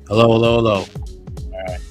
Hello, hello, hello. All right.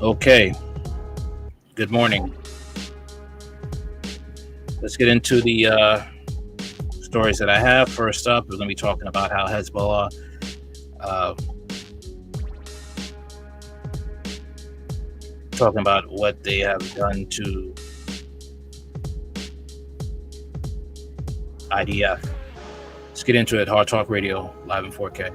Okay. Good morning. Let's get into the stories that I have. First up, we're going to be talking about how Hezbollah uh, talking about what they have done to IDF. Let's get into it. Hard Talk Radio, live in 4K.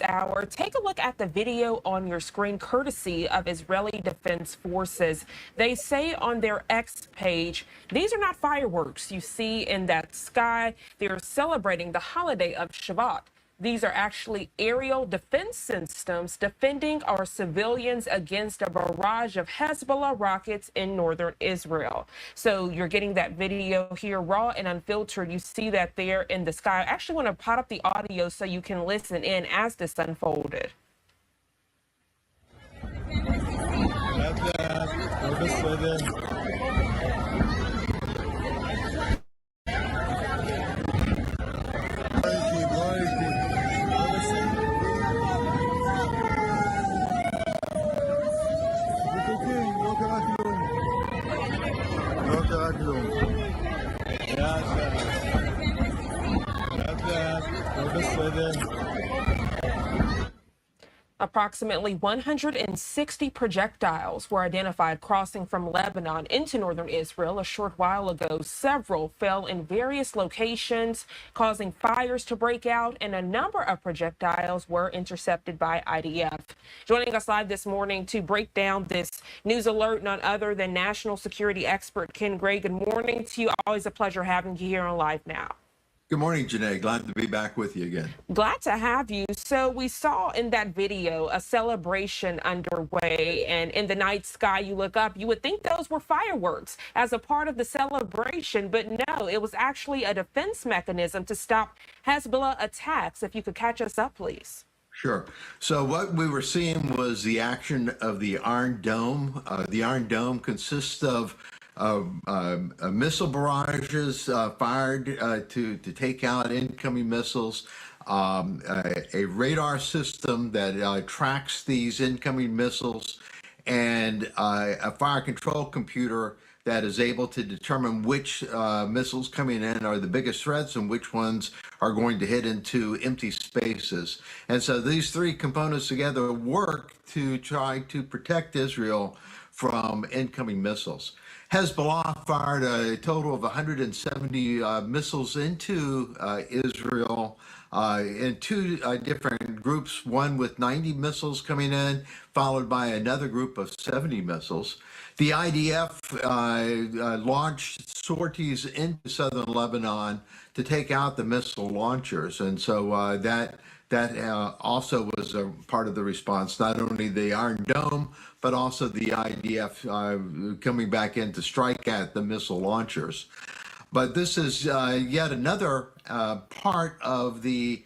Hour. Take a look at the video on your screen, courtesy of Israeli Defense Forces. They say on their X page, these are not fireworks you see in that sky. They're celebrating the holiday of Shabbat. These are actually aerial defense systems defending our civilians against a barrage of Hezbollah rockets in northern Israel. So you're getting that video here, raw and unfiltered. You see that there in the sky. I actually want to pot up the audio so you can listen in as this unfolded. Approximately 160 projectiles were identified crossing from Lebanon into northern Israel a short while ago. Several fell in various locations, causing fires to break out, and a number of projectiles were intercepted by IDF. Joining us live this morning to break down this news alert, none other than national security expert Ken Gray. Good morning to you. Always a pleasure having you here on Live Now. Good morning, Janae. Glad to be back with you again. Glad to have you. So we saw in that video a celebration underway, and in the night sky, you look up, you would think those were fireworks as a part of the celebration, but no, it was actually a defense mechanism to stop Hezbollah attacks. If you could catch us up, please. Sure. So what we were seeing was the action of the Iron Dome. The Iron Dome consists of missile barrages fired to take out incoming missiles, a radar system that tracks these incoming missiles, and a fire control computer that is able to determine which missiles coming in are the biggest threats and which ones are going to hit into empty spaces. And so these three components together work to try to protect Israel from incoming missiles. Hezbollah fired a total of 170 missiles into Israel in two different groups, one with 90 missiles coming in, followed by another group of 70 missiles. The IDF launched sorties into southern Lebanon to take out the missile launchers, and so that also was a part of the response, not only the Iron Dome, but also the IDF coming back in to strike at the missile launchers. But this is yet another part of the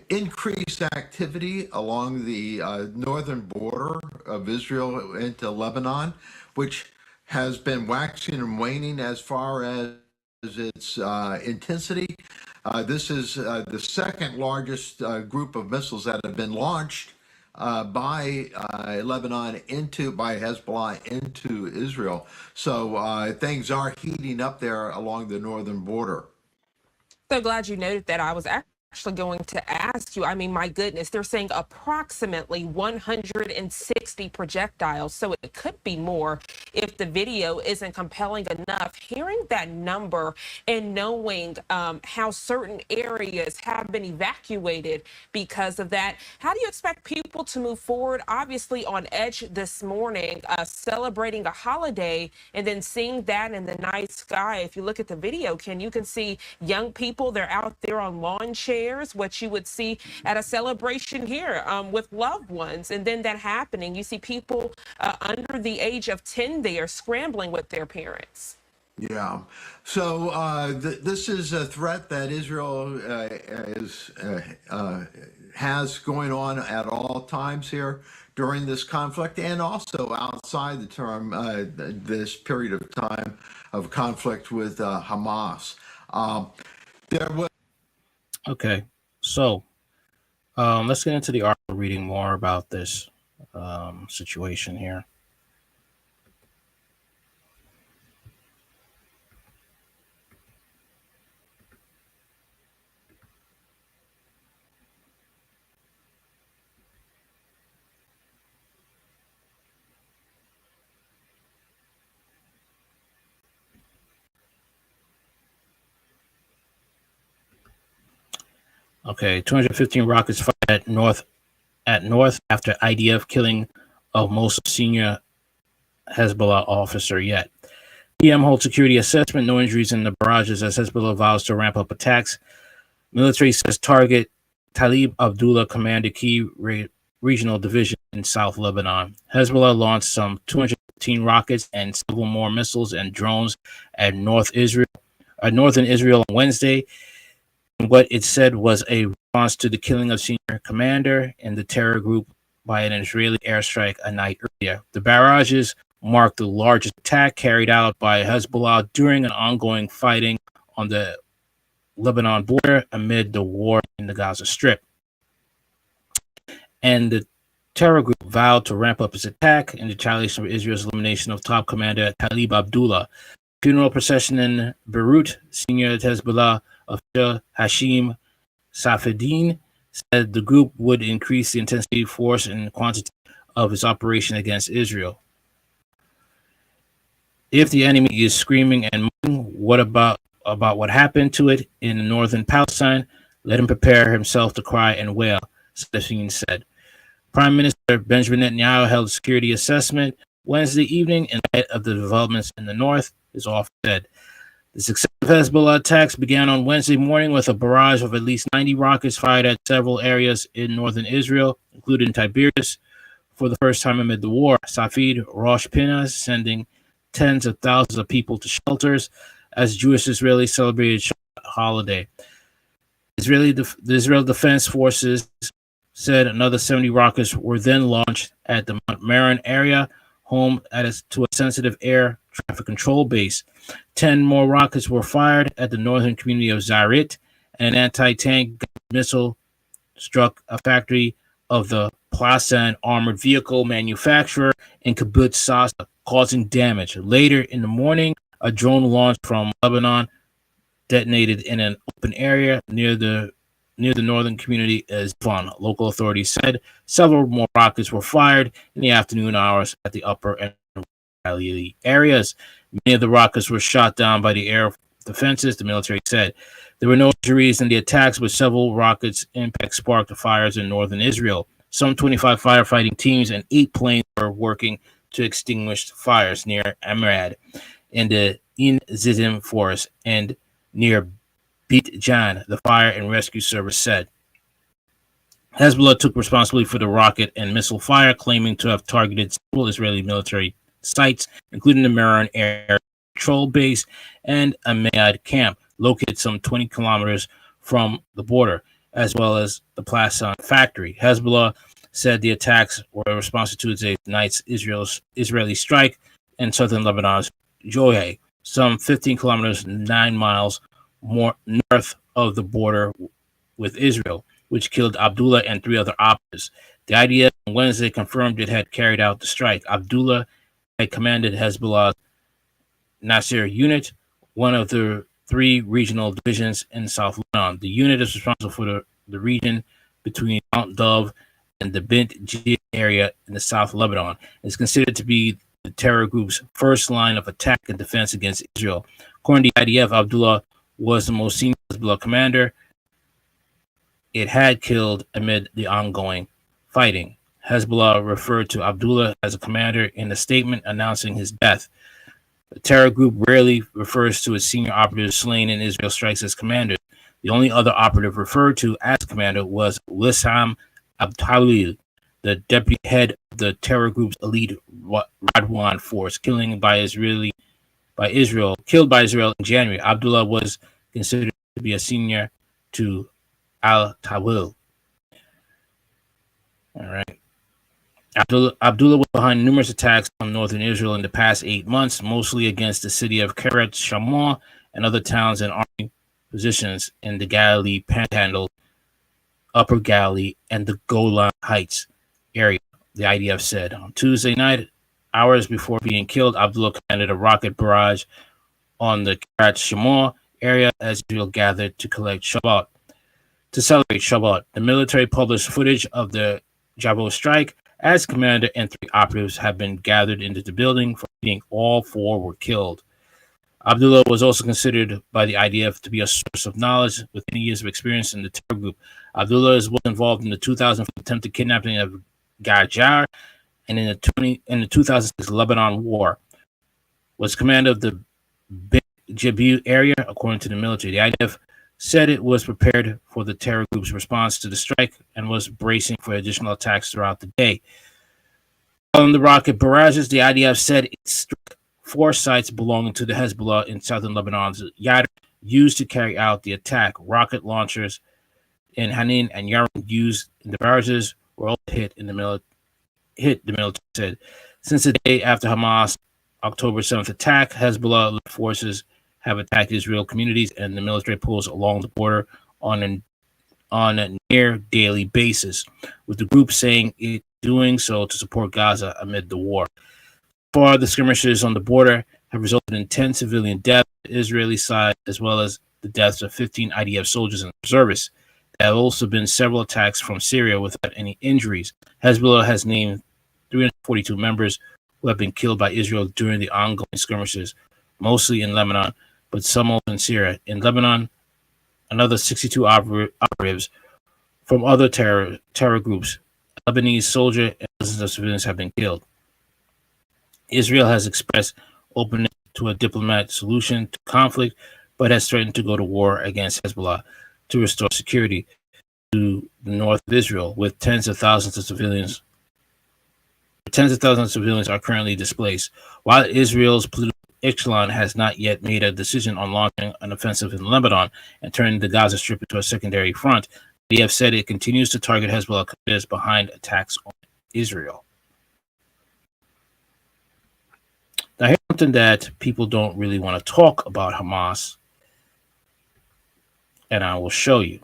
increased activity along the northern border of Israel into Lebanon, which has been waxing and waning as far as its intensity. This is the second largest group of missiles that have been launched by Lebanon by Hezbollah into Israel. So things are heating up there along the northern border. So glad you noted that. I was actually going to ask you, I mean, my goodness, they're saying approximately 160 projectiles, so it could be more if the video isn't compelling enough. Hearing that number and knowing how certain areas have been evacuated because of that, how do you expect people to move forward? Obviously on edge this morning, celebrating a holiday and then seeing that in the night sky. If you look at the video, Ken, you can see young people, they're out there on lawn chairs, what you would see at a celebration here with loved ones. And then that happening, you see people under the age of 10 there scrambling with their parents. Yeah. So this is a threat that Israel has going on at all times here during this conflict, and also outside the term, this period of time of conflict with Hamas. There was Okay, so let's get into the article, reading more about this situation here. Okay, 215 rockets fired at north after IDF killing of most senior Hezbollah officer yet. PM holds security assessment, no injuries in the barrages as Hezbollah vows to ramp up attacks. Military says target Talib Abdullah commanded key regional division in South Lebanon. Hezbollah launched some 215 rockets and several more missiles and drones at northern Israel on Wednesday. What it said was a response to the killing of senior commander in the terror group by an Israeli airstrike a night earlier. The barrages marked the largest attack carried out by Hezbollah during an ongoing fighting on the Lebanon border amid the war in the Gaza Strip. And the terror group vowed to ramp up its attack in retaliation for Israel's elimination of top commander Talib Abdullah. Funeral procession in Beirut, senior Hezbollah official Hashim Safieddine said the group would increase the intensity, force, and quantity of its operation against Israel. If the enemy is screaming and moaning, what about what happened to it in northern Palestine? Let him prepare himself to cry and wail, Safieddine said. Prime Minister Benjamin Netanyahu held a security assessment Wednesday evening in light of the developments in the north, his office said. The successive Hezbollah attacks began on Wednesday morning with a barrage of at least 90 rockets fired at several areas in northern Israel, including Tiberias, for the first time amid the war. Safed Rosh Pinna sending tens of thousands of people to shelters as Jewish Israelis celebrated Shabbat holiday. The Israel Defense Forces said another 70 rockets were then launched at the Mount Meron area, home to a sensitive air traffic control base. 10 more rockets were fired at the northern community of Zarit, and an anti-tank missile struck a factory of the Plasan armored vehicle manufacturer in Kibbutz Sasa, causing damage. Later in the morning, a drone launched from Lebanon detonated in an open area near the northern community of Zvan. Local authorities said several more rockets were fired in the afternoon hours at the upper and valley areas. Many of the rockets were shot down by the air defenses, the military said. There were no injuries in the attacks, but several rockets' impact sparked the fires in northern Israel. Some 25 firefighting teams and 8 planes were working to extinguish fires near Amrad in the In Zizim forest and near Beit Jan, the fire and rescue service said. Hezbollah took responsibility for the rocket and missile fire, claiming to have targeted several Israeli military sites, including the Meron Air Patrol Base and a Mayad camp, located some 20 kilometers from the border, as well as the Plasan factory. Hezbollah said the attacks were a response to Tuesday night's Israeli strike in southern Lebanon's Joye, some 15 kilometers, 9 miles more north of the border with Israel, which killed Abdullah and 3 other operatives. The IDF on Wednesday confirmed it had carried out the strike. Abdullah had commanded Hezbollah's Nasir unit, one of the 3 regional divisions in South Lebanon. The unit is responsible for the region between Mount Dove and the Bint Jid area in the South Lebanon. It's considered to be the terror group's first line of attack and defense against Israel. According to the IDF, Abdullah was the most senior Hezbollah commander it had killed amid the ongoing fighting. Hezbollah referred to Abdullah as a commander in a statement announcing his death. The terror group rarely refers to its senior operatives slain in Israel strikes as commanders. The only other operative referred to as commander was Wissam Abdalil, the deputy head of the terror group's elite Radwan force, killed by Israel in January. Abdullah was considered to be a senior to Al-Tawil. All right. Abdullah was behind numerous attacks on northern Israel in the past 8 months, mostly against the city of Kiryat Shema and other towns and army positions in the Galilee Panhandle, Upper Galilee, and the Golan Heights area, the IDF said. On Tuesday night, hours before being killed, Abdullah commanded a rocket barrage on the Kiryat Shema area as Israel gathered to collect Shabbat. To celebrate Shabbat, the military published footage of the Jabo strike as commander and 3 operatives have been gathered into the building. For being all 4 were killed. Abdullah was also considered by the IDF to be a source of knowledge with many years of experience in the terror group. Abdullah was involved in the 2004 attempted kidnapping of Gajar and in the 2006 Lebanon War. Was commander of the Beit Jabir area, according to the military. The IDF said it was prepared for the terror group's response to the strike and was bracing for additional attacks throughout the day. On the rocket barrages, the IDF said it struck 4 sites belonging to the Hezbollah in southern Lebanon's Yadr used to carry out the attack. Rocket launchers in Hanin and Yaron used in the barrages were all hit, the military said. Since the day after Hamas' October 7th attack, Hezbollah forces have attacked Israel communities and the military posts along the border on a near daily basis, with the group saying it doing so to support Gaza amid the war. So far, the skirmishes on the border have resulted in 10 civilian deaths on the Israeli side, as well as the deaths of 15 IDF soldiers and reservists. There have also been several attacks from Syria without any injuries. Hezbollah has named 342 members who have been killed by Israel during the ongoing skirmishes, mostly in Lebanon, but some also in Syria. In Lebanon, another 62 operatives from other terror groups, a Lebanese soldier, and dozens of civilians have been killed. Israel has expressed openness to a diplomatic solution to conflict, but has threatened to go to war against Hezbollah to restore security to the north of Israel, with tens of thousands of civilians are currently displaced. While Israel's political echelon has not yet made a decision on launching an offensive in Lebanon and turning the Gaza Strip into a secondary front, the IDF said it continues to target Hezbollah commanders behind attacks on Israel. Now, here's something that people don't really want to talk about Hamas, and I will show you.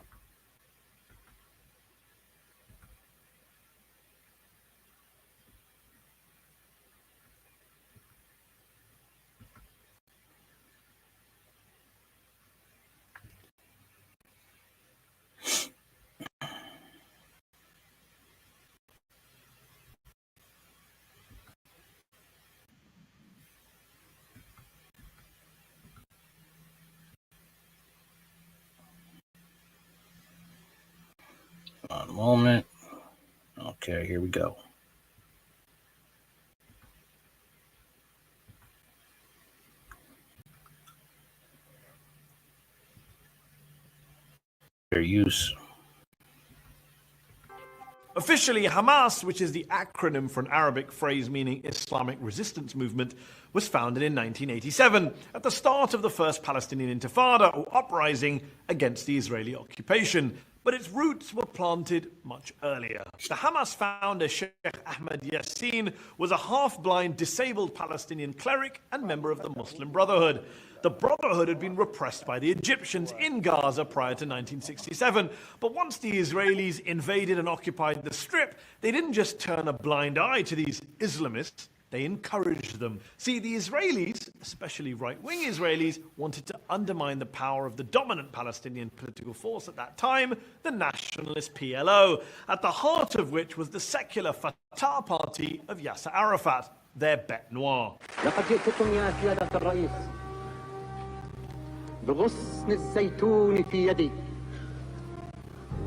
One moment. Okay, here we go. Their use. Officially, Hamas, which is the acronym for an Arabic phrase meaning Islamic Resistance Movement, was founded in 1987 at the start of the first Palestinian Intifada, or uprising against the Israeli occupation. But its roots were planted much earlier. The Hamas founder, Sheikh Ahmed Yassin, was a half-blind, disabled Palestinian cleric and member of the Muslim Brotherhood. The Brotherhood had been repressed by the Egyptians in Gaza prior to 1967. But once the Israelis invaded and occupied the Strip, they didn't just turn a blind eye to these Islamists, they encouraged them. See, the Israelis, especially right-wing Israelis, wanted to undermine the power of the dominant Palestinian political force at that time, the nationalist PLO, at the heart of which was the secular Fatah party of Yasser Arafat, their bête noire. بغصن الزيتون في يدي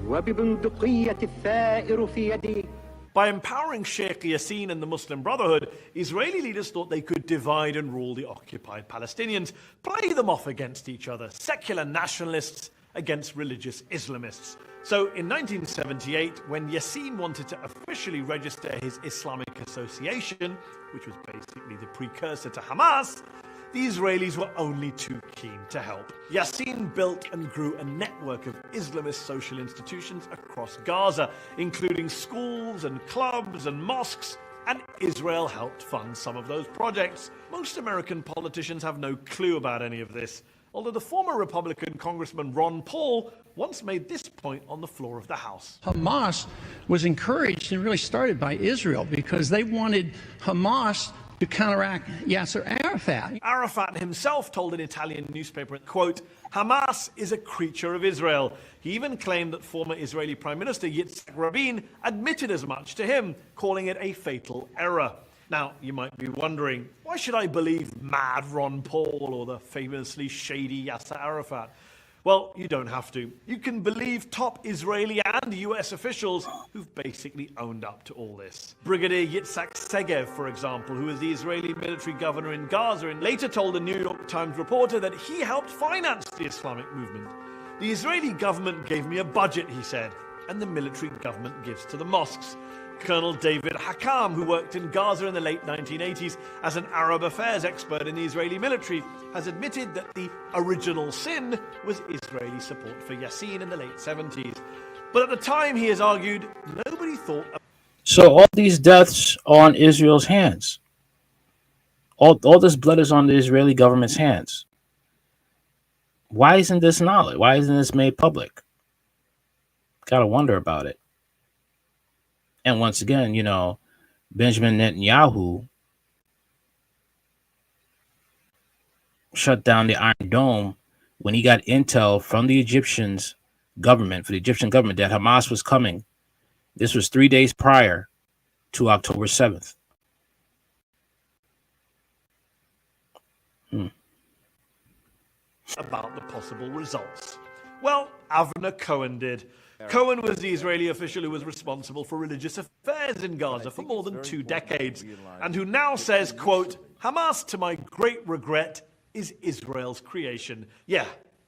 وببندقية الثائر في يدي. By empowering Sheikh Yassin and the Muslim Brotherhood, Israeli leaders thought they could divide and rule the occupied Palestinians, play them off against each other, secular nationalists against religious Islamists. So in 1978, when Yassin wanted to officially register his Islamic Association, which was basically the precursor to Hamas, the Israelis were only too keen to help. Yassin built and grew a network of Islamist social institutions across Gaza, including schools and clubs and mosques, and Israel helped fund some of those projects. Most American politicians have no clue about any of this, although the former Republican Congressman Ron Paul once made this point on the floor of the House. Hamas was encouraged and really started by Israel because they wanted Hamas to counteract Yasser Arafat. Arafat himself told an Italian newspaper, quote, Hamas is a creature of Israel. He even claimed that former Israeli Prime Minister Yitzhak Rabin admitted as much to him, calling it a fatal error. Now, you might be wondering, Why should I believe mad Ron Paul or the famously shady Yasser Arafat? Well, you don't have to. You can believe top Israeli and US officials who've basically owned up to all this. Brigadier Yitzhak Segev, for example, who was the Israeli military governor in Gaza, and later told a New York Times reporter that he helped finance the Islamic movement. The Israeli government gave me a budget, he said, and the military government gives to the mosques. Colonel David Hakam, who worked in Gaza in the late 1980s as an Arab affairs expert in the Israeli military, has admitted that the original sin was Israeli support for Yassin in the late 70s. But at the time, he has argued, nobody thought... So all these deaths are on Israel's hands. All this blood is on the Israeli government's hands. Why isn't this knowledge? Why isn't this made public? Gotta wonder about it. And once again, you know, Benjamin Netanyahu shut down the Iron Dome when he got intel from the Egyptian government that Hamas was coming. This was 3 days prior to October 7th. About the possible results. Well, Avner Cohen did. Cohen was the Israeli official who was responsible for religious affairs in Gaza for more than 2 decades, and who now says, quote, Hamas, to my great regret, is Israel's creation. Yeah,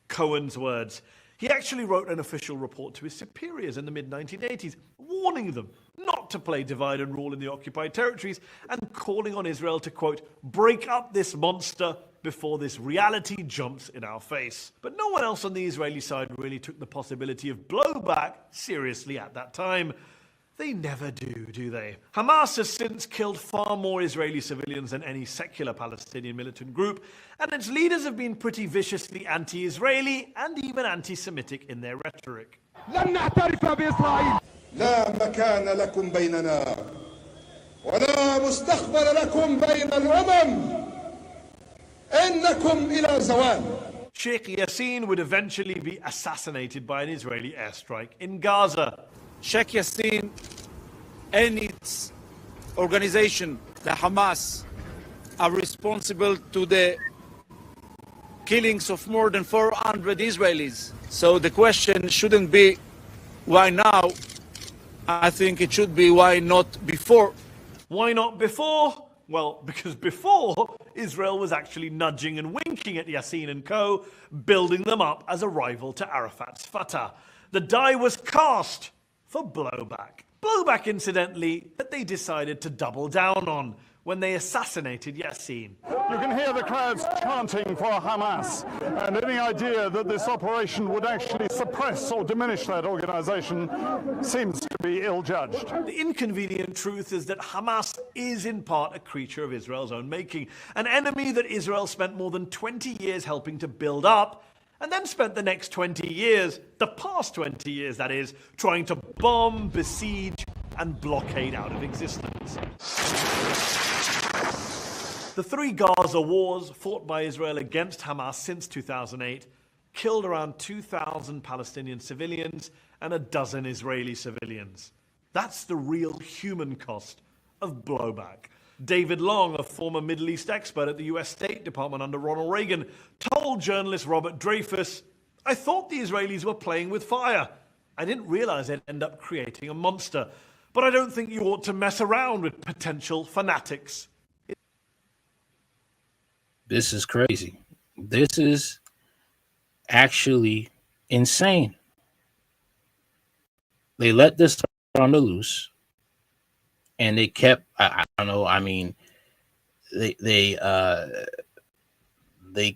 Cohen's words. He actually wrote an official report to his superiors in the mid-1980s, warning them not to play divide and rule in the occupied territories, and calling on Israel to, quote, break up this monster before this reality jumps in our face. But no one else on the Israeli side really took the possibility of blowback seriously at that time. They never do they? Hamas has since killed far more Israeli civilians than any secular Palestinian militant group, and its leaders have been pretty viciously anti-Israeli and even anti-Semitic in their rhetoric. لا مكان لكم بيننا ولا مستقبل لكم بين الأمم إنكم إلى زوال. Sheikh Yassin would eventually be assassinated by an Israeli airstrike in Gaza. Sheikh Yassin and its organization, the Hamas, are responsible to the killings of more than 400 Israelis. So the question shouldn't be why now. I think it should be why not before. Why not before? Well, because before, Israel was actually nudging and winking at Yassin and co., building them up as a rival to Arafat's Fatah. The die was cast for blowback. Blowback, incidentally, that they decided to double down on when they assassinated Yassin. You can hear the crowds chanting for Hamas, and any idea that this operation would actually suppress or diminish that organization seems to be ill-judged. The inconvenient truth is that Hamas is in part a creature of Israel's own making, an enemy that Israel spent more than 20 years helping to build up, and then spent the next 20 years, the past 20 years that is, trying to bomb, besiege, and blockade out of existence. The 3 Gaza wars fought by Israel against Hamas since 2008 killed around 2,000 Palestinian civilians and a dozen Israeli civilians. That's the real human cost of blowback. David Long, a former Middle East expert at the US State Department under Ronald Reagan, told journalist Robert Dreyfus, I thought the Israelis were playing with fire. I didn't realize they'd end up creating a monster. But I don't think you ought to mess around with potential fanatics. This is crazy. This is actually insane. They let this on the loose, and they kept. I don't know. I mean, they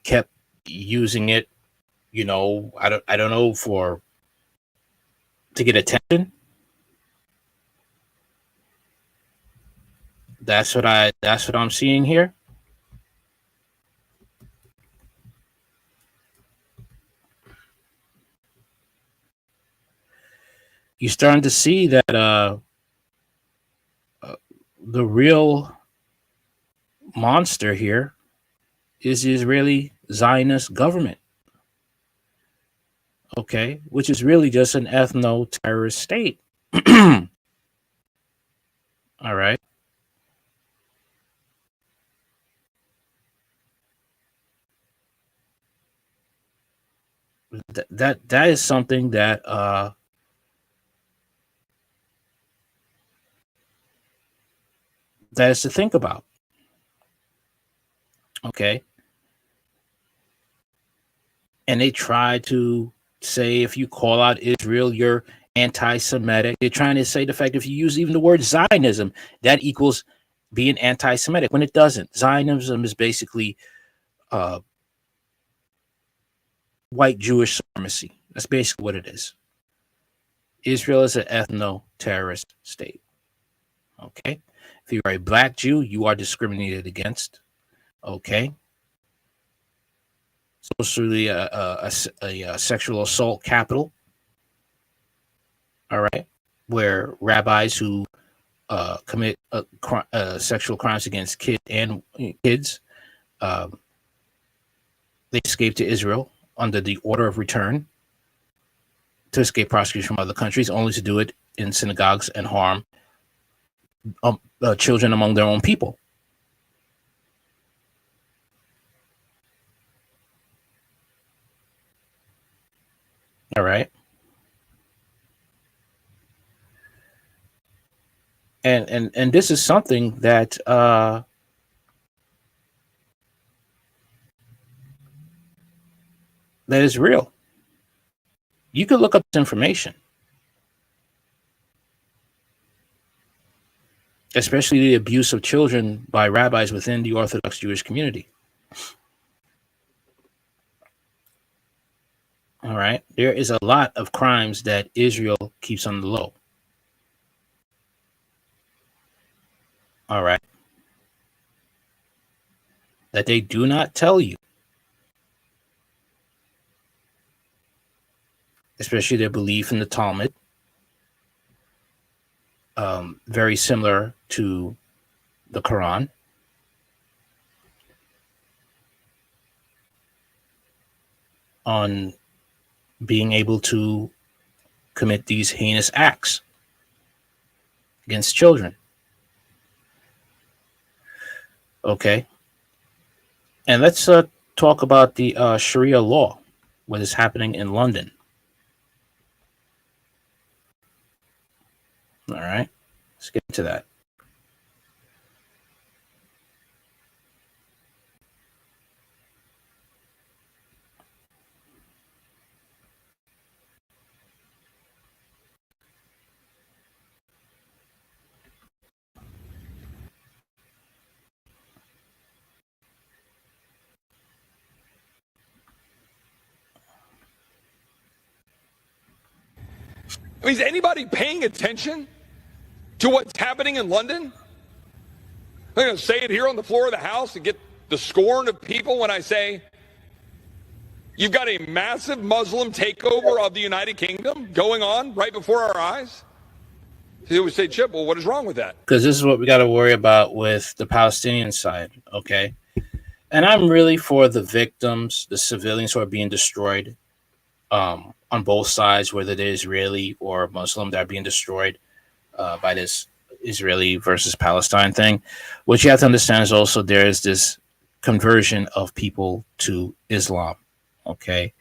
kept using it. You know, I don't know to get attention. That's what I'm seeing here. You're starting to see that the real monster here is the Israeli Zionist government. Okay, which is really just an ethno-terrorist state. All right. That is something that that is to think about. Okay. And they try to say if you call out Israel, you're anti-Semitic. They're trying to say the fact if you use even the word Zionism, that equals being anti-Semitic, when it doesn't. Zionism is basically white Jewish supremacy. That's basically what it is. Israel is an ethno-terrorist state. Okay. If you are a black Jew, you are discriminated against. Okay. Socially a sexual assault capital. All right. Where rabbis who commit sexual crimes against kids, they escape to Israel under the order of return to escape prosecution from other countries, only to do it in synagogues and harm children among their own people. All right. And this is something that that is real. You could look up this information, especially the abuse of children by rabbis within the Orthodox Jewish community. All right. There is a lot of crimes that Israel keeps on the low. All right. That they do not tell you. Especially their belief in the Talmud. Very similar to the Quran. On being able to commit these heinous acts against children. Okay. And let's talk about the Sharia law, what is happening in London. All right. Let's get into that. I mean, is anybody paying attention to what's happening in London? I'm going to say it here on the floor of the House and get the scorn of people when I say you've got a massive Muslim takeover of the United Kingdom going on right before our eyes. They would say, Chip, well, what is wrong with that? Because this is what we got to worry about with the Palestinian side, okay? And I'm really for the victims, the civilians who are being destroyed on both sides, whether they're Israeli or Muslim, that are being destroyed by this Israeli versus Palestine thing. What you have to understand is also there is this conversion of people to Islam, okay?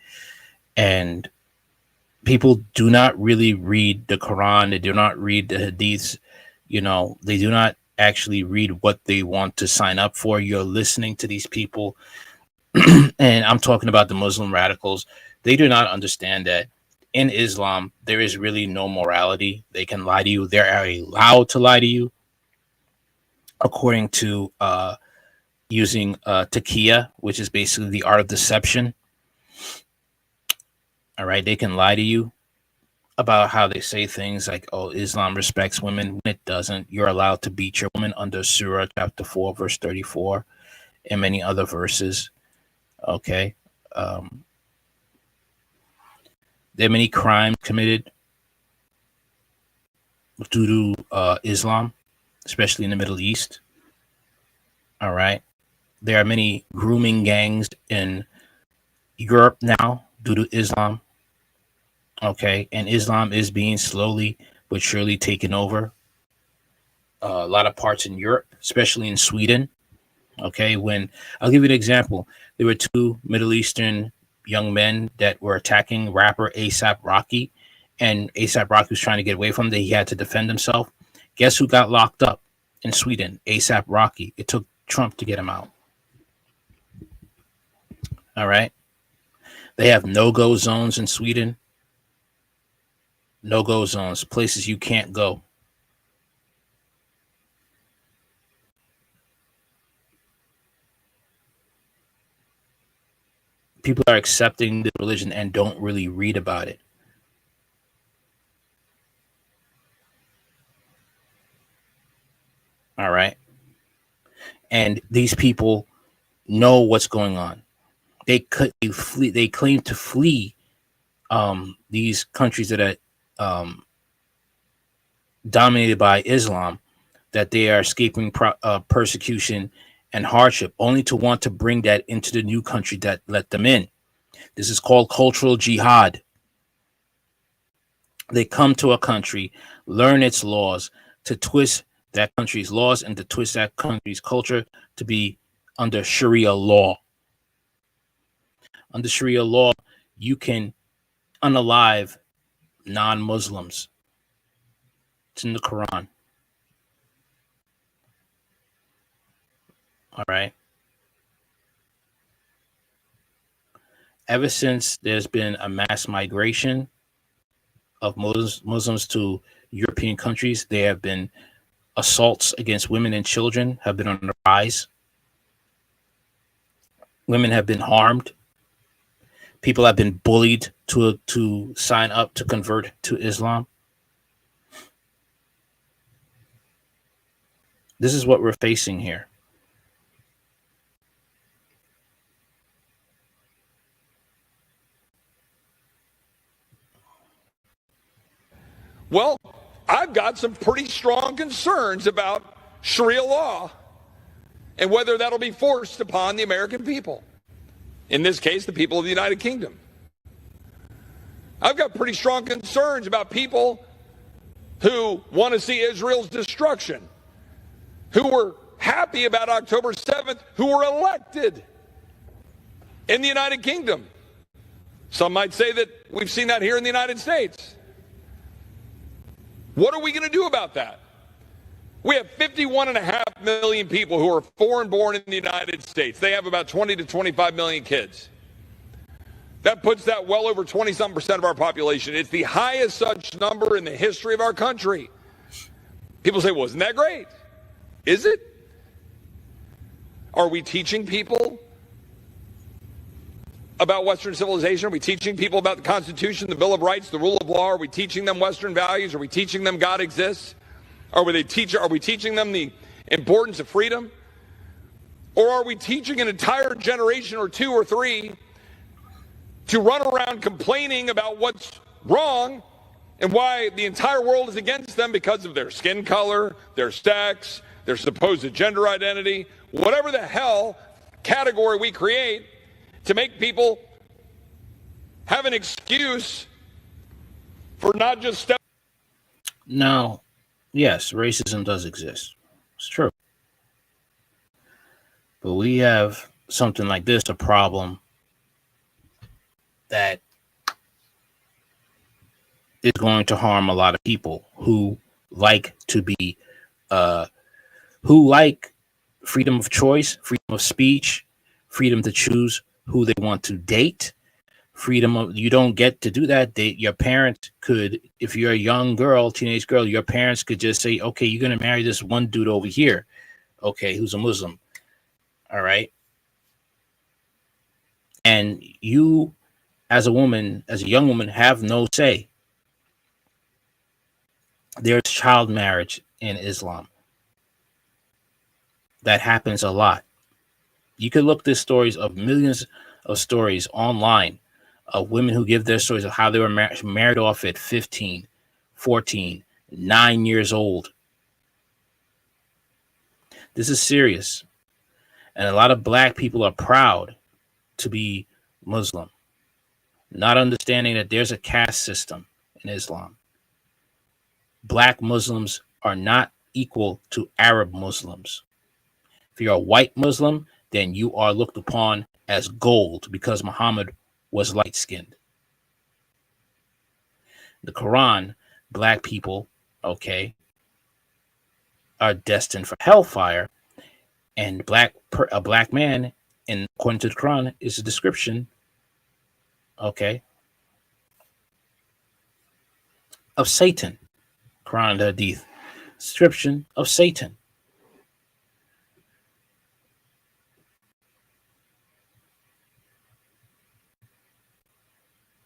And people do not really read the Quran. They do not read the Hadiths. You know, they do not actually read what they want to sign up for. You're listening to these people. And I'm talking about the Muslim radicals. They do not understand that in Islam, there is really no morality. They can lie to you. They're allowed to lie to you according to using taqiyya, which is basically the art of deception. All right. They can lie to you about how they say things like, oh, Islam respects women. When it doesn't, you're allowed to beat your woman under Surah chapter 4, verse 34, and many other verses. Okay. There are many crimes committed due to Islam, especially in the Middle East. All right. There are many grooming gangs in Europe now due to Islam. Okay. And Islam is being slowly but surely taken over a lot of parts in Europe, especially in Sweden. Okay. When I'll give you an example, there were two Middle Eastern young men that were attacking rapper ASAP Rocky, and ASAP Rocky was trying to get away from them. He had to defend himself. Guess who got locked up in Sweden? ASAP Rocky. It took Trump to get him out. All right. They have no-go zones in Sweden. No-go zones, places you can't go. People are accepting the religion and don't really read about it. All right. And these people know what's going on. They claim to flee these countries that are dominated by Islam, that they are escaping persecution and hardship, only to want to bring that into the new country that let them in. This is called cultural jihad. They come to a country, learn its laws, to twist that country's laws and to twist that country's culture to be under Sharia law. Under Sharia law, you can unalive non-Muslims. It's in the Quran. All right. Ever since there's been a mass migration of Muslims to European countries, there have been assaults against women and children have been on the rise. Women have been harmed. People have been bullied to sign up to convert to Islam. This is what we're facing here. Well, I've got some pretty strong concerns about Sharia law and whether that'll be forced upon the American people. In this case, the people of the United Kingdom. I've got pretty strong concerns about people who want to see Israel's destruction, who were happy about October 7th, who were elected in the United Kingdom. Some might say that we've seen that here in the United States. What are we going to do about that? We have 51.5 million people who are foreign born in the United States. They have about 20 to 25 million kids. That puts that well over 20-something% of our population. It's the highest such number in the history of our country. People say, well, isn't that great? Is it? Are we teaching people about Western civilization? Are we teaching people about the Constitution, the Bill of Rights, the rule of law? Are we teaching them Western values? Are we teaching them God exists? Are we teaching them the importance of freedom? Or are we teaching an entire generation or two or three to run around complaining about what's wrong and why the entire world is against them because of their skin color, their sex, their supposed gender identity, whatever the hell category we create, to make people have an excuse for not just stepping? Now, yes, racism does exist. It's true. But we have something like this, a problem that is going to harm a lot of people who like to be, who like freedom of choice, freedom of speech, freedom to choose who they want to date, freedom of, you don't get to do that. Your parents could, if you're a young girl, teenage girl, your parents could just say, okay, you're going to marry this one dude over here. Okay, who's a Muslim. All right. And you, as a woman, as a young woman, have no say. There's child marriage in Islam. That happens a lot. You could look at stories of millions of stories online of women who give their stories of how they were married off at 15, 14, 9 years old. This is serious. And a lot of black people are proud to be Muslim, not understanding that there's a caste system in Islam. Black Muslims are not equal to Arab Muslims. If you're a white Muslim, then you are looked upon as gold because Muhammad was light-skinned. The Quran, black people, okay, are destined for hellfire, and a black man, according to the Quran, is a description, okay, of Satan. Quran and Hadith, description of Satan.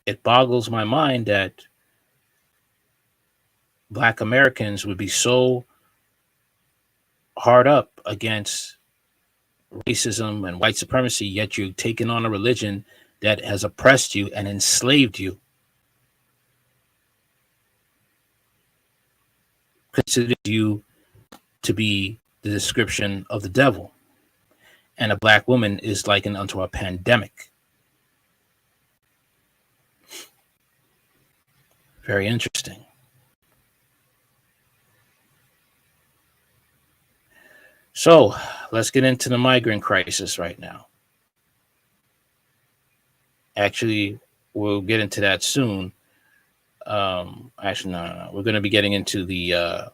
It boggles my mind that Black Americans would be so hard up against racism and white supremacy, yet you're taking on a religion that has oppressed you and enslaved you. Considered you to be the description of the devil. And a black woman is likened unto a pandemic. Very interesting. So let's get into the migrant crisis right now. Actually, we'll get into that soon. Actually, no. We're going to be getting into the,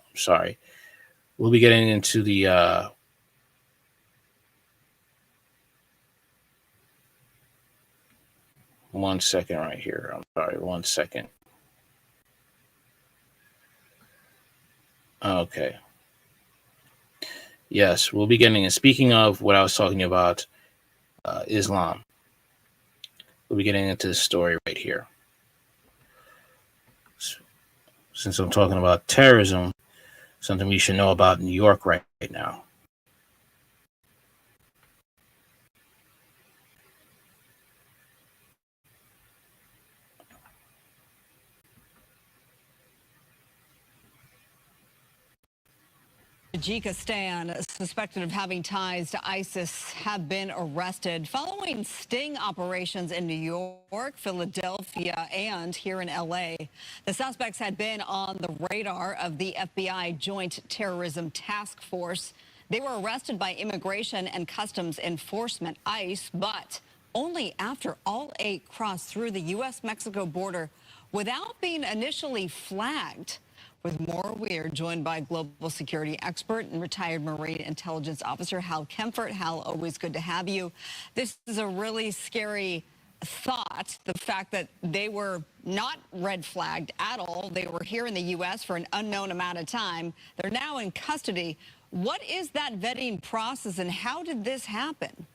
we'll be getting into the, one second right here. I'm sorry, 1 second. Okay. Yes, we'll be getting, and speaking of what I was talking about, Islam, we'll be getting into this story right here. Since I'm talking about terrorism, something we should know about New York right now. Tajikistan, suspected of having ties to ISIS, have been arrested following sting operations in New York, Philadelphia, and here in L.A. The suspects had been on the radar of the FBI Joint Terrorism Task Force. They were arrested by Immigration and Customs Enforcement, ICE, but only after all 8 crossed through the U.S.-Mexico border without being initially flagged. With more, we are joined by global security expert and retired Marine intelligence officer Hal Kempfert. Hal, always good to have you. This is a really scary thought, the fact that they were not red flagged at all. They were here in the U.S. for an unknown amount of time. They're now in custody. What is that vetting process, and how did this happen?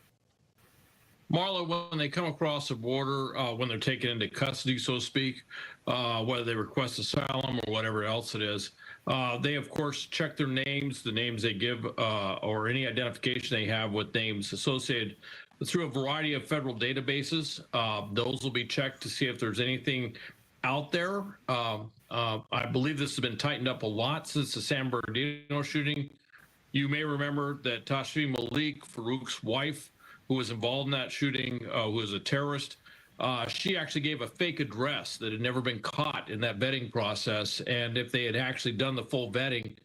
Marla, when they come across the border, when they're taken into custody, so to speak, whether they request asylum or whatever else it is, they, of course, check their names, the names they give, or any identification they have with names associated through a variety of federal databases. Those will be checked to see if there's anything out there. I believe this has been tightened up a lot since the San Bernardino shooting. You may remember that Tashfeen Malik, Farouk's wife, who was involved in that shooting, who was a terrorist, she actually gave a fake address that had never been caught in that vetting process. And if they had actually done the full vetting,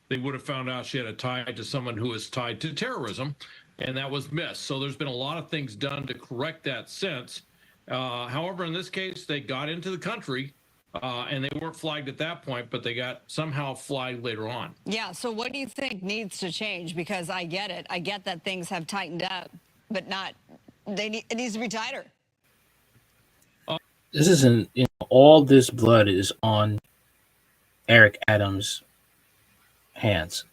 they would have found out she had a tie to someone who was tied to terrorism, and that was missed. So there's been a lot of things done to correct that since. However, in this case, they got into the country, and they weren't flagged at that point, but they got somehow flagged later on. Yeah, so what do you think needs to change? Because I get it. I get that things have tightened up, but not, it needs to be tighter. This isn't, all this blood is on Eric Adams' hands.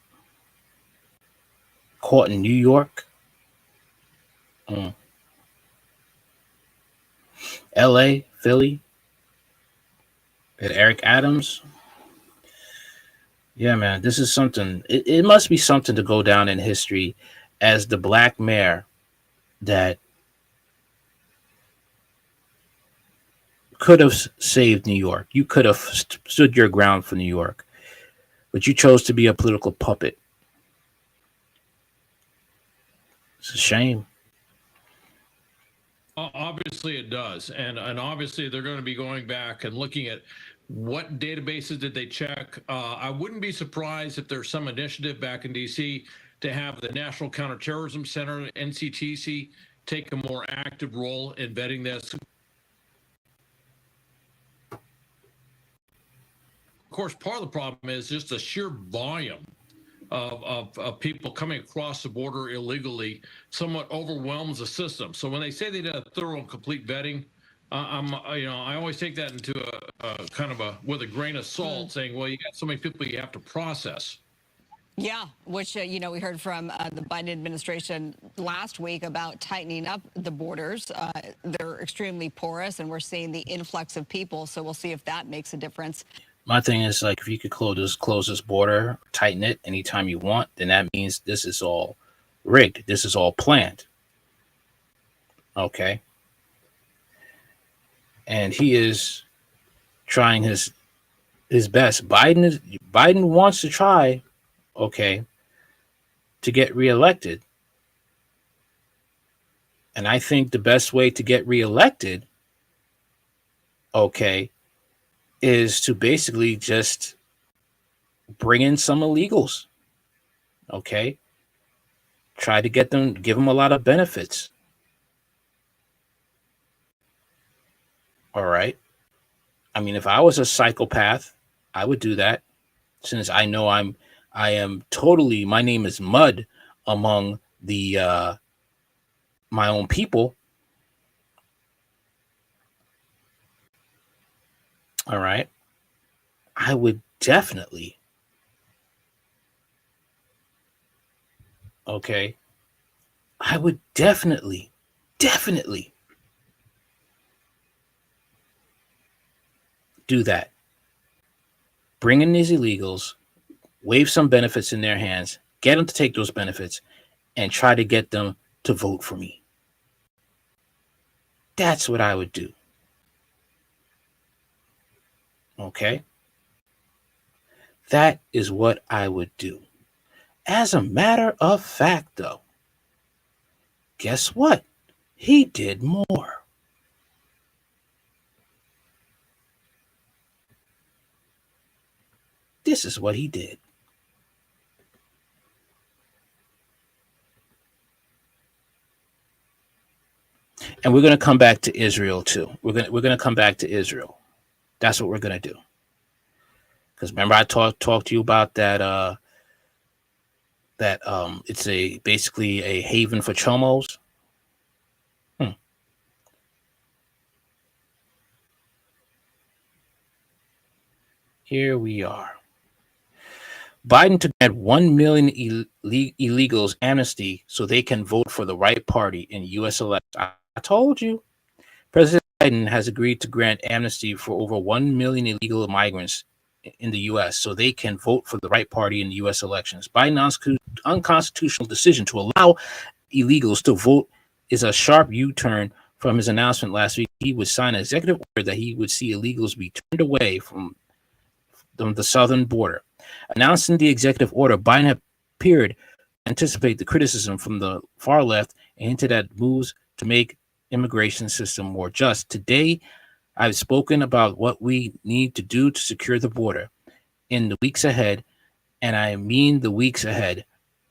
Caught in New York, LA, Philly, and Eric Adams. Yeah, man, this is something. It must be something to go down in history as the black mayor that could have saved New York. You could have stood your ground for New York, but you chose to be a political puppet. It's a shame. Obviously it does. And obviously they're going to be going back and looking at what databases did they check. I wouldn't be surprised if there's some initiative back in DC to have the National Counterterrorism Center, NCTC, take a more active role in vetting this. course, part of the problem is just the sheer volume of people coming across the border illegally somewhat overwhelms the system. So when they say they did a thorough and complete vetting, I always take that into a kind of with a grain of salt, saying, well, you got so many people you have to process. Yeah, which, we heard from the Biden administration last week about tightening up the borders. They're extremely porous, and we're seeing the influx of people. So we'll see if that makes a difference. My thing is, like, if you could close this border, tighten it anytime you want, then that means this is all rigged. This is all planned. Okay. And he is trying his best. Biden wants to try, okay, to get reelected. And I think the best way to get reelected, okay, is to basically just bring in some illegals. Okay. Try to give them a lot of benefits. All right. I mean, if I was a psychopath, I would do that, since I know I am totally, my name is mud among the my own people. All right. I would definitely. Okay. I would definitely do that. Bring in these illegals, wave some benefits in their hands, get them to take those benefits, and try to get them to vote for me. That's what I would do. Okay? That is what I would do. As a matter of fact, though, guess what? He did more. This is what he did. And we're going to come back to Israel too. We're going to come back to Israel. That's what we're going to do. Because remember, I talked to you about that. It's basically a haven for chomos. Here we are. Biden to grant 1 million illegals amnesty so they can vote for the right party in U.S. elections. I told you. President Biden has agreed to grant amnesty for over 1 million illegal migrants in the U.S. so they can vote for the right party in the U.S. elections. Biden's unconstitutional decision to allow illegals to vote is a sharp U-turn from his announcement last week. He would sign an executive order that he would see illegals be turned away from the southern border. Announcing the executive order, Biden appeared to anticipate the criticism from the far left and hinted at moves to make immigration system more just. Today, I've spoken about what we need to do to secure the border in the weeks ahead, and I mean the weeks ahead.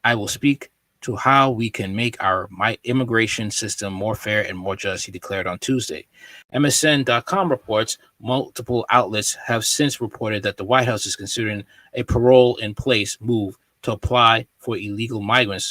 I will speak to how we can make our immigration system more fair and more just, he declared on Tuesday. MSN.com reports multiple outlets have since reported that the White House is considering a parole-in-place move to apply for illegal migrants,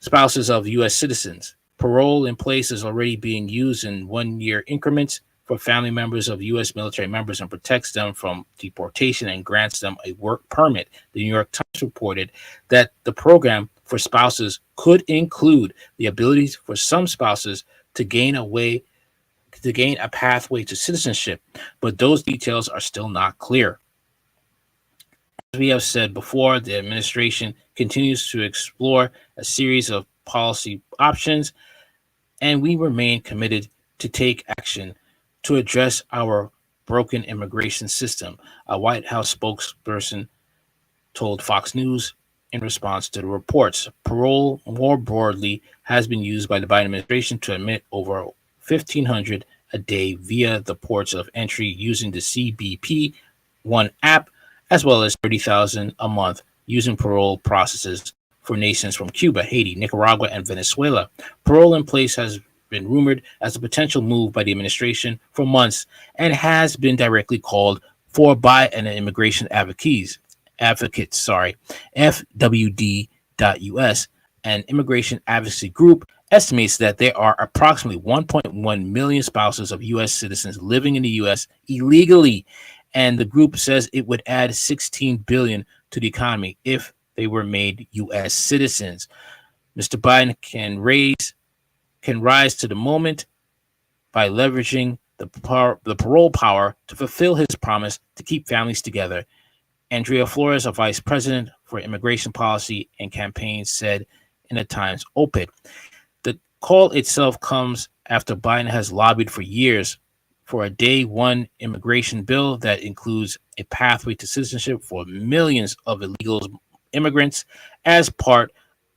spouses of U.S. citizens. Parole in place is already being used in 1-year increments for family members of U.S. military members and protects them from deportation and grants them a work permit. The New York Times reported that the program for spouses could include the ability for some spouses to gain a pathway to citizenship, but those details are still not clear. As we have said before, the administration continues to explore a series of policy options, and we remain committed to take action to address our broken immigration system, a White House spokesperson told Fox News in response to the reports. Parole, more broadly, has been used by the Biden administration to admit over 1,500 a day via the ports of entry using the CBP One app, as well as 30,000 a month using parole processes for nations from Cuba, Haiti, Nicaragua, and Venezuela. Parole in place has been rumored as a potential move by the administration for months and has been directly called for by and immigration advocates, FWD.US, an immigration advocacy group, estimates that there are approximately 1.1 million spouses of U.S. citizens living in the U.S. illegally, and the group says it would add $16 billion to the economy if they were made U.S. citizens. Mr. Biden can rise to the moment by leveraging the parole power to fulfill his promise to keep families together. Andrea Flores, a vice president for immigration policy and campaign, said in a Times op-ed. The call itself comes after Biden has lobbied for years for a day one immigration bill that includes a pathway to citizenship for millions of illegal immigrants as part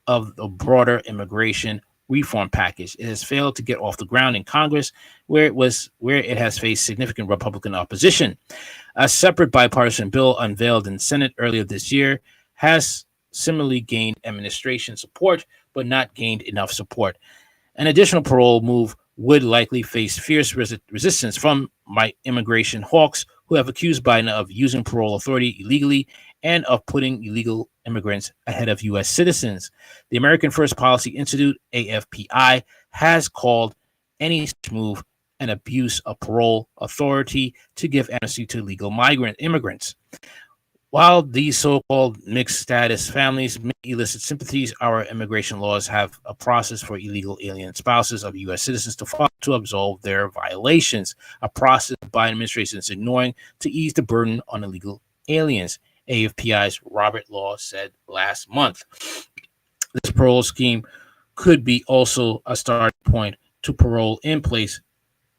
of the broader immigration reform package. It has failed to get off the ground in Congress, where it has faced significant Republican opposition. A separate bipartisan bill unveiled in Senate earlier this year has similarly gained administration support, but not gained enough support. An additional parole move would likely face fierce resistance from immigration hawks who have accused Biden of using parole authority illegally and of putting illegal immigrants ahead of U.S. citizens. The American First Policy Institute, AFPI, has called any such move an abuse of parole authority to give amnesty to legal immigrants. While these so-called mixed status families may elicit sympathies, our immigration laws have a process for illegal alien spouses of U.S. citizens to follow to absolve their violations, a process the Biden administration is ignoring to ease the burden on illegal aliens, AFPI's Robert Law said last month. This parole scheme could be also a starting point to parole in place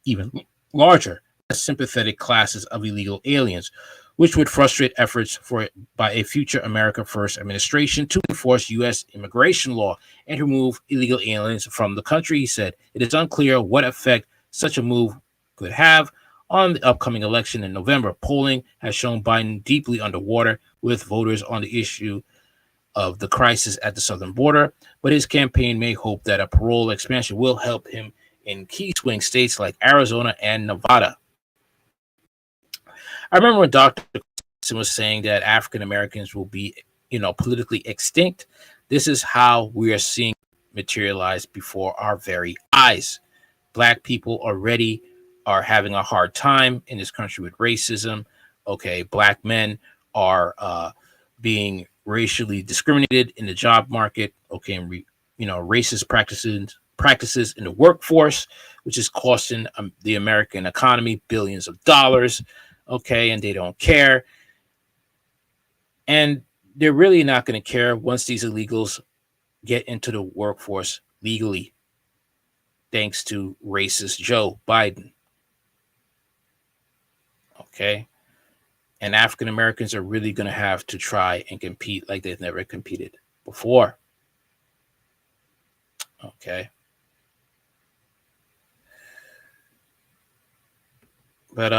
even larger, sympathetic classes of illegal aliens, which would frustrate efforts by a future America First administration to enforce U.S. immigration law and remove illegal aliens from the country. He said it is unclear what effect such a move could have on the upcoming election in November. Polling has shown Biden deeply underwater with voters on the issue of the crisis at the southern border, but his campaign may hope that a parole expansion will help him in key swing states like Arizona and Nevada. I remember when Dr. was saying that African Americans will be, politically extinct. This is how we are seeing materialize before our very eyes. Black people already are having a hard time in this country with racism. Okay, black men are being racially discriminated in the job market. Okay, and racist practices in the workforce, which is costing the American economy billions of dollars. Okay, and they don't care. And they're really not going to care once these illegals get into the workforce legally, thanks to racist Joe Biden. Okay. And African Americans are really going to have to try and compete like they've never competed before. Okay. But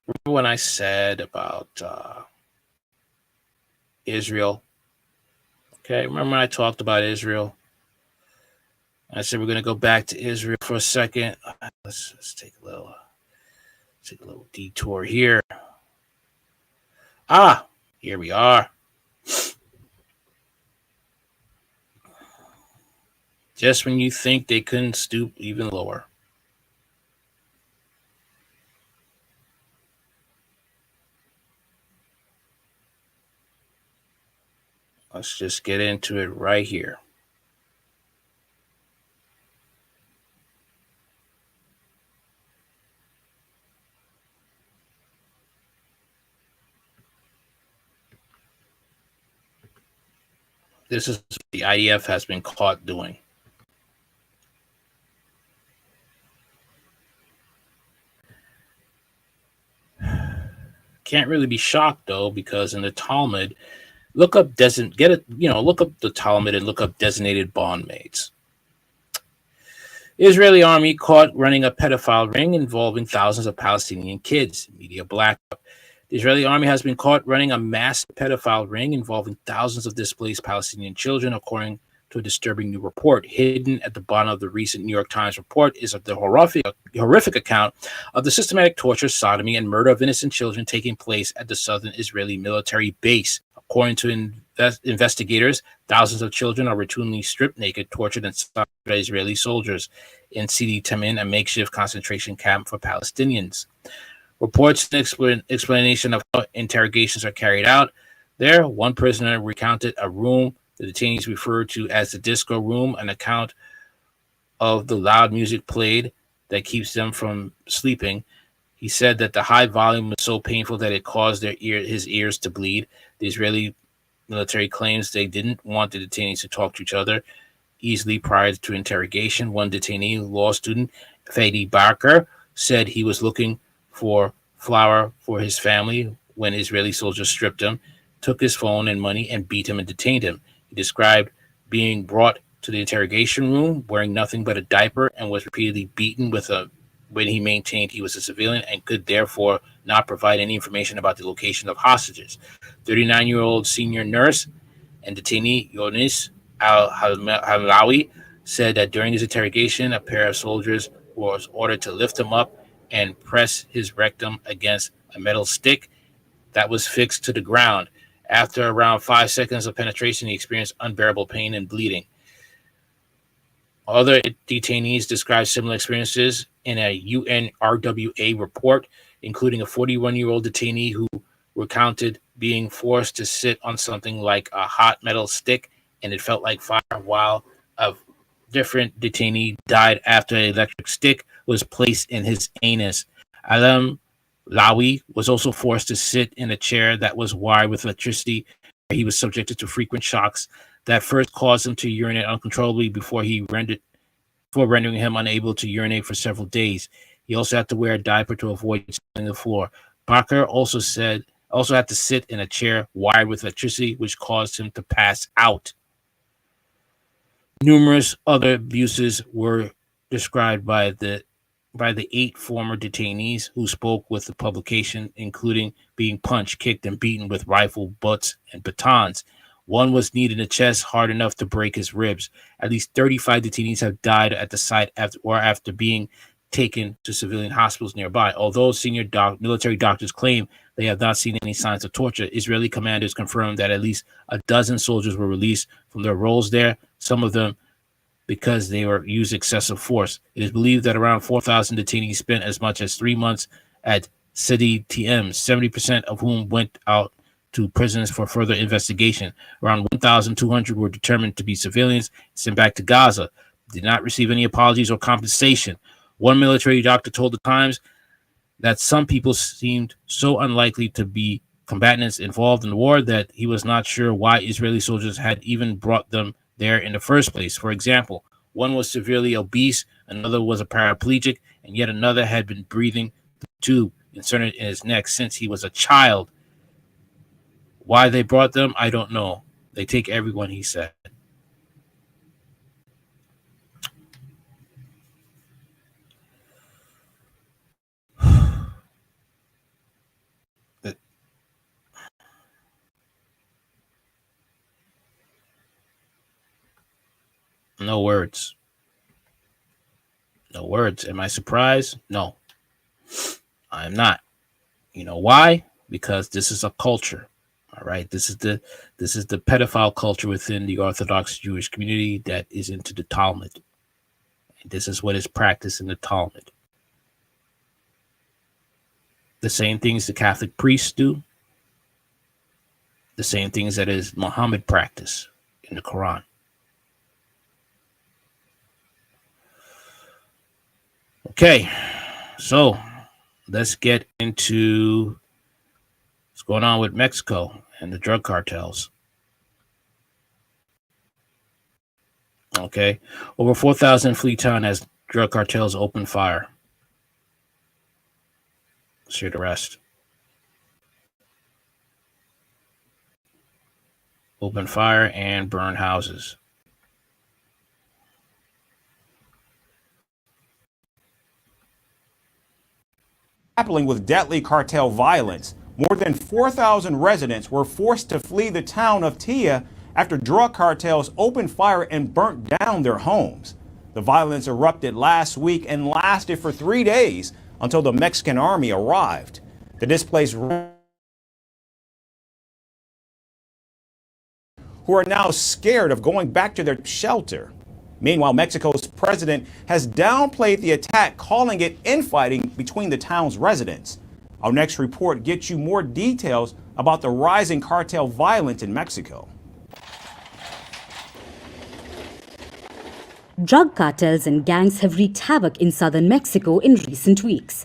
remember when I said about Israel? Okay, remember when I talked about Israel? I said we're going to go back to Israel for a second. Let's take a little detour here. Here we are. Just when you think they couldn't stoop even lower. Let's just get into it right here. This is what the IDF has been caught doing. Can't really be shocked though, because in the Talmud, look up the Talmud and look up designated bondmaids. Israeli army caught running a pedophile ring involving thousands of Palestinian kids. Media blackout. The Israeli army has been caught running a mass pedophile ring involving thousands of displaced Palestinian children, according to a disturbing new report. Hidden at the bottom of the recent New York Times report is the horrific account of the systematic torture, sodomy, and murder of innocent children taking place at the southern Israeli military base. According to investigators, thousands of children are routinely stripped naked, tortured, and slaughtered by Israeli soldiers in Sidi Tamin, a makeshift concentration camp for Palestinians. Reports and explanation of how interrogations are carried out. There, one prisoner recounted a room the detainees referred to as the disco room, an account of the loud music played that keeps them from sleeping. He said that the high volume was so painful that it caused his ears to bleed. The Israeli military claims they didn't want the detainees to talk to each other easily prior to interrogation. One detainee, law student Fadi Barker, said he was looking for flour for his family when Israeli soldiers stripped him, took his phone and money, and beat him and detained him. He described being brought to the interrogation room wearing nothing but a diaper and was repeatedly beaten when he maintained he was a civilian and could therefore not provide any information about the location of hostages. 39-year-old senior nurse and detainee Yonis Al-Hamlawi said that during his interrogation, a pair of soldiers was ordered to lift him up and press his rectum against a metal stick that was fixed to the ground. After around 5 seconds of penetration, he experienced unbearable pain and bleeding. Other detainees described similar experiences in a UNRWA report, including a 41-year-old detainee who recounted being forced to sit on something like a hot metal stick, and it felt like fire, while a different detainee died after an electric stick was placed in his anus. Alam Lawi was also forced to sit in a chair that was wired with electricity. He was subjected to frequent shocks that first caused him to urinate uncontrollably before rendering him unable to urinate for several days. He also had to wear a diaper to avoid on the floor. Barker also had to sit in a chair wired with electricity, which caused him to pass out. Numerous other abuses were described by the 8 former detainees who spoke with the publication, including being punched, kicked, and beaten with rifle butts and batons. One was kneed in the chest hard enough to break his ribs. At least 35 detainees have died at the site after being taken to civilian hospitals nearby. Although senior military doctors claim they have not seen any signs of torture, Israeli commanders confirmed that at least a dozen soldiers were released from their roles there, some of them because they were used excessive force. It is believed that around 4,000 detainees spent as much as 3 months at Sidi TM, 70% of whom went out to prisons for further investigation. Around 1,200 were determined to be civilians and sent back to Gaza, did not receive any apologies or compensation. One military doctor told the Times that some people seemed so unlikely to be combatants involved in the war that he was not sure why Israeli soldiers had even brought them there in the first place. For example, one was severely obese, another was a paraplegic, and yet another had been breathing the tube inserted in his neck since he was a child. Why they brought them, I don't know. They take everyone, he said. No words. No words. Am I surprised? No. I'm not. You know why? Because this is a culture. All right. This is the pedophile culture within the Orthodox Jewish community that is into the Talmud. And this is what is practiced in the Talmud. The same things the Catholic priests do. The same things that is Muhammad practice in the Quran. Okay, so let's get into what's going on with Mexico and the drug cartels. Okay, over 4,000 fleet town as drug cartels open fire. Let's hear the rest. Open fire and burn houses. Grappling with deadly cartel violence, more than 4,000 residents were forced to flee the town of Tia after drug cartels opened fire and burnt down their homes. The violence erupted last week and lasted for 3 days until the Mexican army arrived. The displaced who are now scared of going back to their shelter. Meanwhile, Mexico's president has downplayed the attack, calling it infighting between the town's residents. Our next report gets you more details about the rising cartel violence in Mexico. Drug cartels and gangs have wreaked havoc in southern Mexico in recent weeks.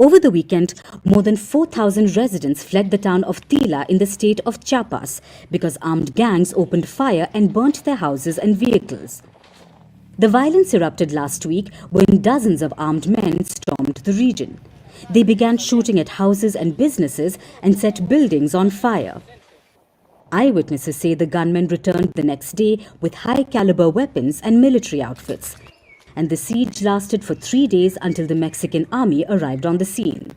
Over the weekend, more than 4,000 residents fled the town of Tila in the state of Chiapas because armed gangs opened fire and burnt their houses and vehicles. The violence erupted last week when dozens of armed men stormed the region. They began shooting at houses and businesses and set buildings on fire. Eyewitnesses say the gunmen returned the next day with high-caliber weapons and military outfits, and the siege lasted for 3 days until the Mexican army arrived on the scene.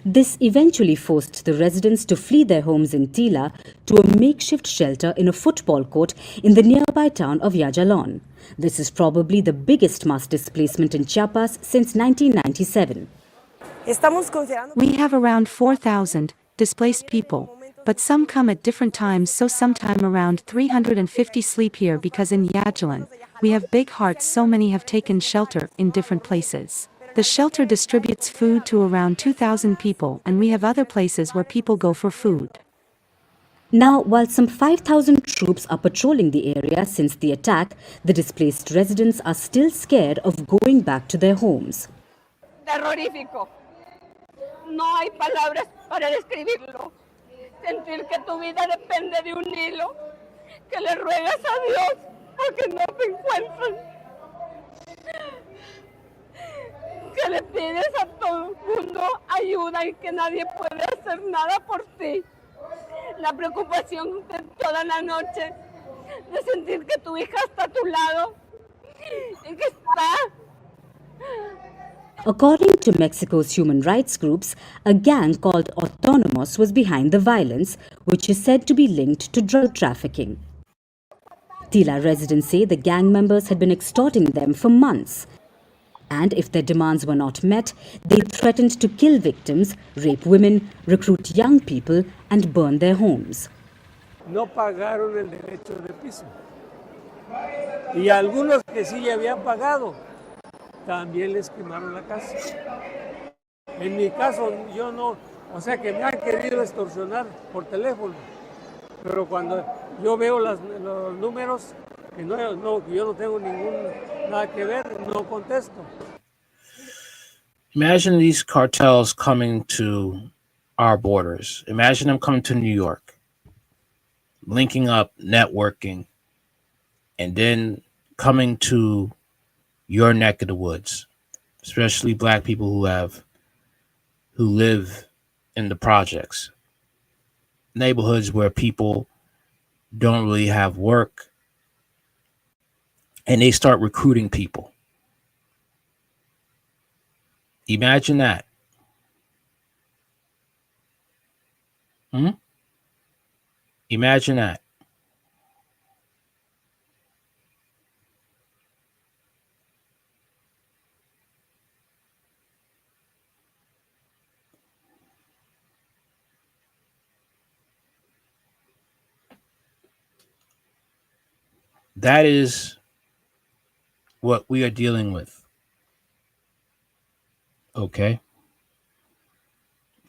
This eventually forced the residents to flee their homes in Tila to a makeshift shelter in a football court in the nearby town of Yajalon. This is probably the biggest mass displacement in Chiapas since 1997. We have around 4,000 displaced people, but some come at different times, so sometime around 350 sleep here because in Yajalon, we have big hearts, so many have taken shelter in different places. The shelter distributes food to around 2,000 people, and we have other places where people go for food. Now, while some 5,000 troops are patrolling the area since the attack, the displaced residents are still scared of going back to their homes. Terrorífico. No hay palabras para describirlo. Sentir que tu vida depende de un hilo, que le ruegas a Dios a que no te encuentren, que le pides a todo el mundo ayuda y que nadie puede hacer nada por ti. La preocupación de toda la noche, de sentir que tu hija está a tu lado y que está. According to Mexico's human rights groups, a gang called Autonomos was behind the violence, which is said to be linked to drug trafficking. Tila residents say the gang members had been extorting them for months. And if their demands were not met, they threatened to kill victims, rape women, recruit young people, and burn their homes. No pagaron el derecho de piso. Y algunos que sí habían pagado, también les quemaron la casa. En mi caso, yo no, o sea que me han querido extorsionar por teléfono, pero cuando yo veo los números, que yo no tengo nada que ver, no contesto. Imagine these cartels coming to our borders. Imagine them coming to New York, linking up, networking, and then coming to your neck of the woods, especially black people who live in the projects, neighborhoods where people don't really have work, and they start recruiting people. Imagine that. Imagine that. That is what we are dealing with. Okay?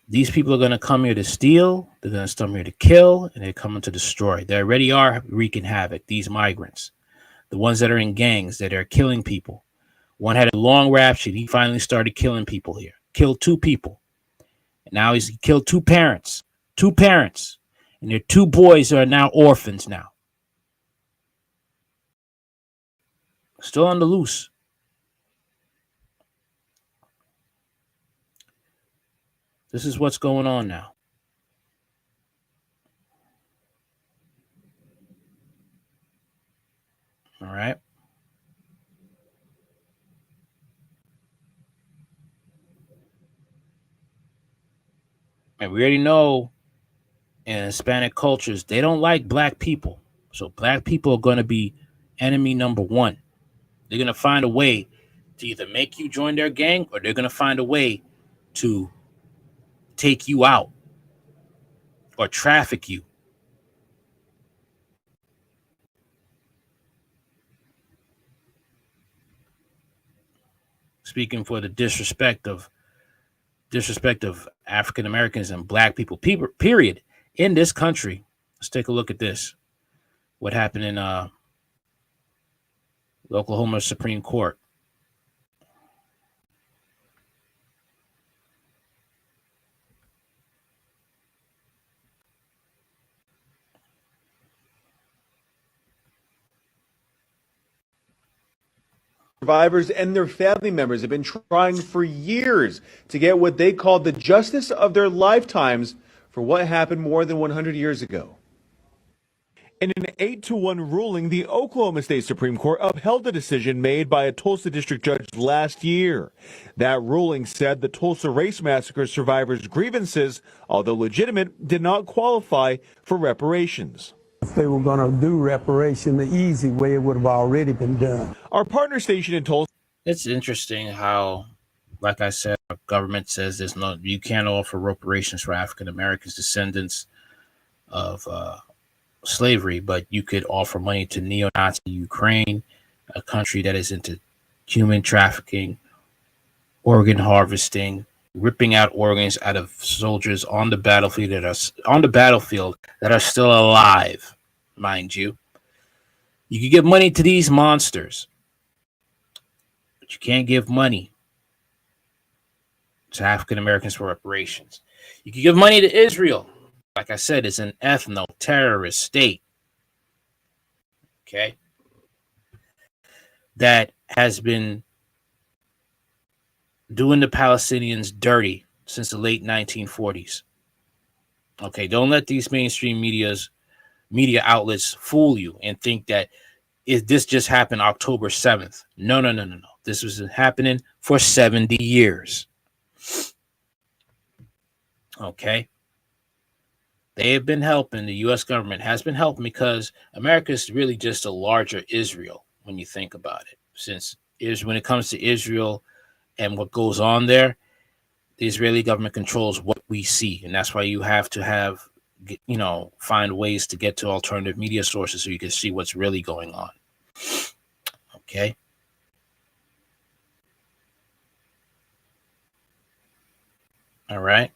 These people are going to come here to steal, they're going to come here to kill, and they're coming to destroy. They already are wreaking havoc, these migrants. The ones that are in gangs that are killing people. One had a long rap sheet. He finally started killing people here. Killed 2 people. And now he's killed 2 parents. 2 parents. And their 2 boys are now orphans now. Still on the loose. This is what's going on now. All right. And we already know and Hispanic cultures, they don't like black people. So black people are going to be enemy number one. They're going to find a way to either make you join their gang or they're going to find a way to take you out or traffic you. Speaking for the disrespect of African Americans and black people, period, in this country. Let's take a look at this. What happened in the Oklahoma Supreme Court. Survivors and their family members have been trying for years to get what they call the justice of their lifetimes for what happened more than 100 years ago. In an 8-1 ruling, the Oklahoma State Supreme Court upheld a decision made by a Tulsa district judge last year. That ruling said the Tulsa Race Massacre survivors' grievances, although legitimate, did not qualify for reparations. If they were going to do reparation the easy way, it would have already been done. Our partner station in Tulsa. It's interesting how, like I said, our government says you can't offer reparations for African Americans, descendants of slavery, but you could offer money to neo-Nazi Ukraine, a country that is into human trafficking, organ harvesting, ripping out organs out of soldiers on the battlefield that are still alive, mind you. You can give money to these monsters, but you can't give money to African Americans for reparations. You can give money to Israel. Like I said, it's an ethno-terrorist state, okay, that has been doing the Palestinians dirty since the late 1940s. Okay, don't let these mainstream media outlets fool you and think that this just happened October 7th. No. This was happening for 70 years. Okay. They have been helping, the U.S. government has been helping because America is really just a larger Israel when you think about it. Since when it comes to Israel and what goes on there, the Israeli government controls what we see. And that's why you have to find ways to get to alternative media sources so you can see what's really going on. Okay. All right.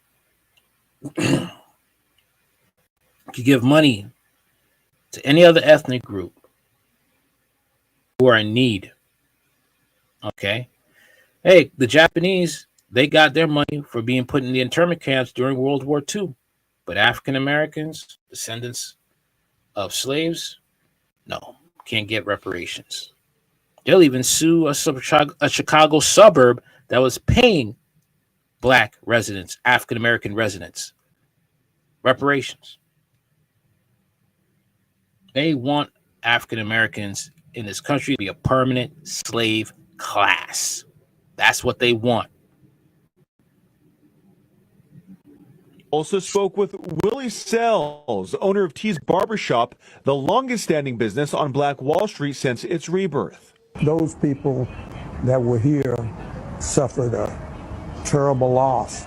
You give money to any other ethnic group who are in need. Okay. Hey, the Japanese, they got their money for being put in the internment camps during World War II. But African Americans, descendants of slaves, no, can't get reparations. They'll even sue a Chicago suburb that was paying black residents, African American residents, reparations. They want African Americans in this country to be a permanent slave class. That's what they want. Also spoke with Willie Sells, owner of T's Barbershop, the longest standing business on Black Wall Street since its rebirth. Those people that were here suffered a terrible loss.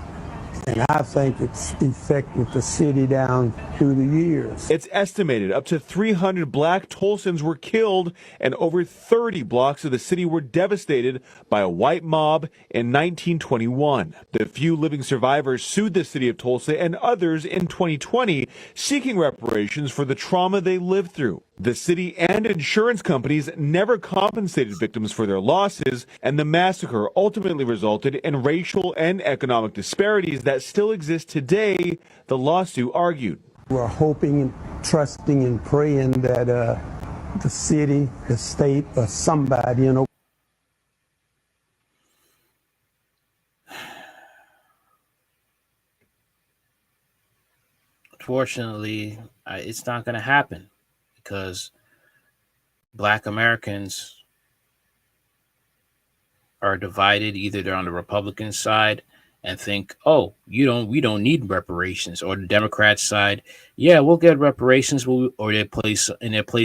And I think it's affected the city down through the years. It's estimated up to 300 black Tulsans were killed and over 30 blocks of the city were devastated by a white mob in 1921. The few living survivors sued the city of Tulsa and others in 2020, seeking reparations for the trauma they lived through. The city and insurance companies never compensated victims for their losses, and the massacre ultimately resulted in racial and economic disparities that still exist today, the lawsuit argued. We're hoping and trusting and praying that the city, the state, or somebody, Unfortunately, it's not going to happen because Black Americans are divided. Either they're on the Republican side and think, oh, we don't need reparations. Or the Democrat side, yeah, we'll get reparations, or they play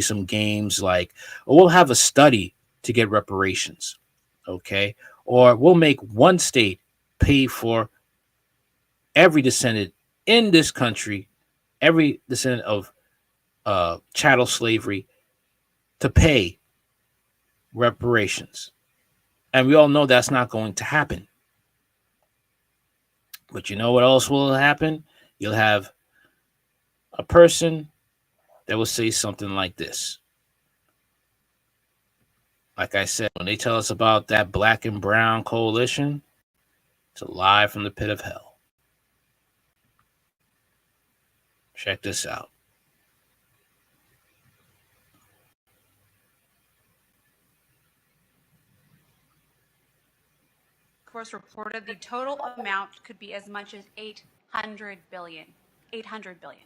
some games like, oh, we'll have a study to get reparations, okay? Or we'll make one state pay for every descendant in this country, every descendant of chattel slavery, to pay reparations. And we all know that's not going to happen. But you know what else will happen? You'll have a person that will say something like this. Like I said, when they tell us about that black and brown coalition, it's a lie from the pit of hell. Check this out. Force reported the total amount could be as much as 800 billion. 800 billion.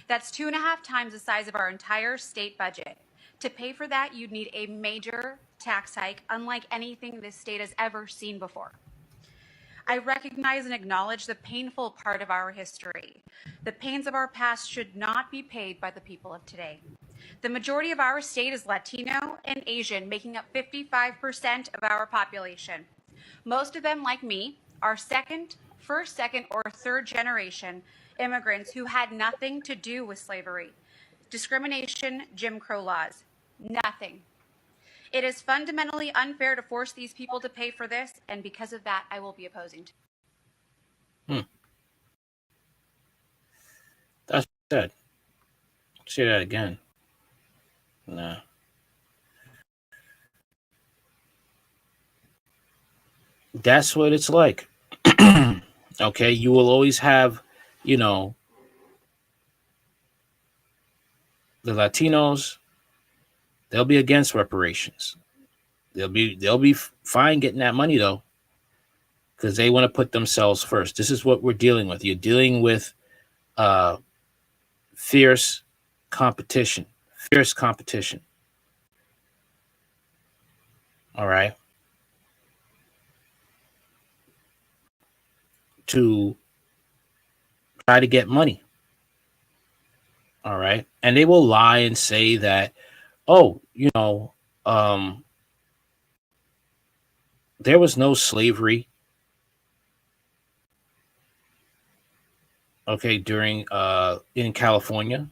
That's 2.5 times the size of our entire state budget. To pay for that, you'd need a major tax hike, unlike anything this state has ever seen before. I recognize and acknowledge the painful part of our history. The pains of our past should not be paid by the people of today. The majority of our state is Latino and Asian, making up 55% of our population. Most of them, like me, are first, second, or third generation immigrants who had nothing to do with slavery, discrimination, Jim Crow laws, nothing. It is fundamentally unfair to force these people to pay for this, and because of that, I will be opposing to. That's sad. Say that again. Nah. That's what it's like. Okay, you will always have, the Latinos. They'll be against reparations. They'll be fine getting that money though, because they want to put themselves first. This is what we're dealing with. You're dealing with fierce competition. All right. To try to get money. All right. And they will lie and say that, there was no slavery. Okay, during in California.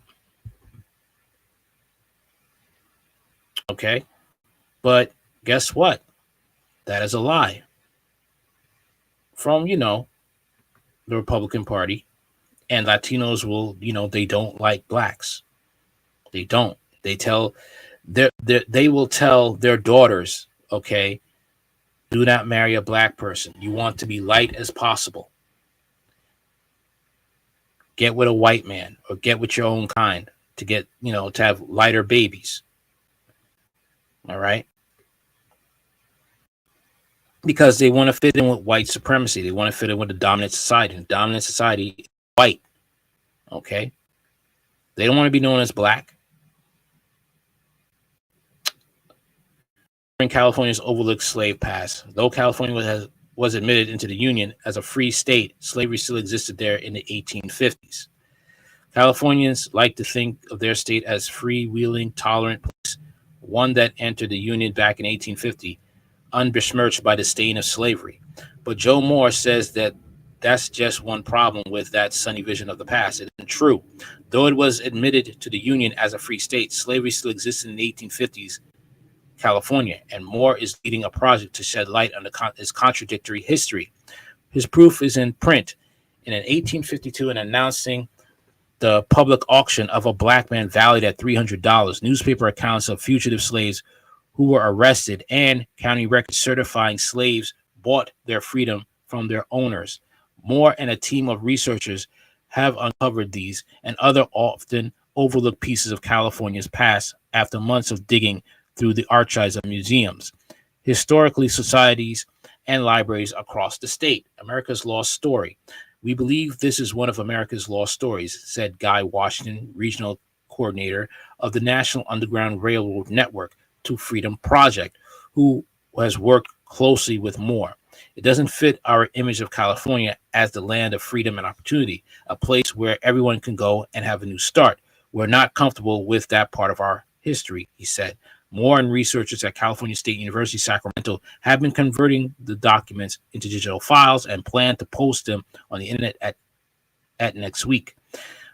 Okay. But guess what? That is a lie. From, the Republican Party. And Latinos will, they don't like blacks. They don't. They will tell their daughters, okay, do not marry a black person. You want to be light as possible. Get with a white man or get with your own kind to get, to have lighter babies. All right. Because they want to fit in with white supremacy. They want to fit in with the dominant society. And dominant society is white. Okay. They don't want to be known as black. In California's overlooked slave past, though California was admitted into the Union as a free state, slavery still existed there in the 1850s. Californians like to think of their state as freewheeling, tolerant place, one that entered the Union back in 1850, unbesmirched by the stain of slavery. But Joe Moore says that that's just one problem with that sunny vision of the past. It isn't true. Though it was admitted to the Union as a free state, slavery still existed in the 1850s California, and Moore is leading a project to shed light on his contradictory history. His proof is in print. In an 1852, in announcing the public auction of a black man valued at $300, newspaper accounts of fugitive slaves who were arrested and county records certifying slaves bought their freedom from their owners. Moore and a team of researchers have uncovered these and other often overlooked pieces of California's past after months of digging through the archives of museums, historically societies, and libraries across the state. America's Lost Story. We believe this is one of America's lost stories, said Guy Washington, regional coordinator of the National Underground Railroad Network to Freedom Project, who has worked closely with Moore. It doesn't fit our image of California as the land of freedom and opportunity, a place where everyone can go and have a new start. We're not comfortable with that part of our history, he said. Moore and researchers at California State University, Sacramento, have been converting the documents into digital files and plan to post them on the internet at next week.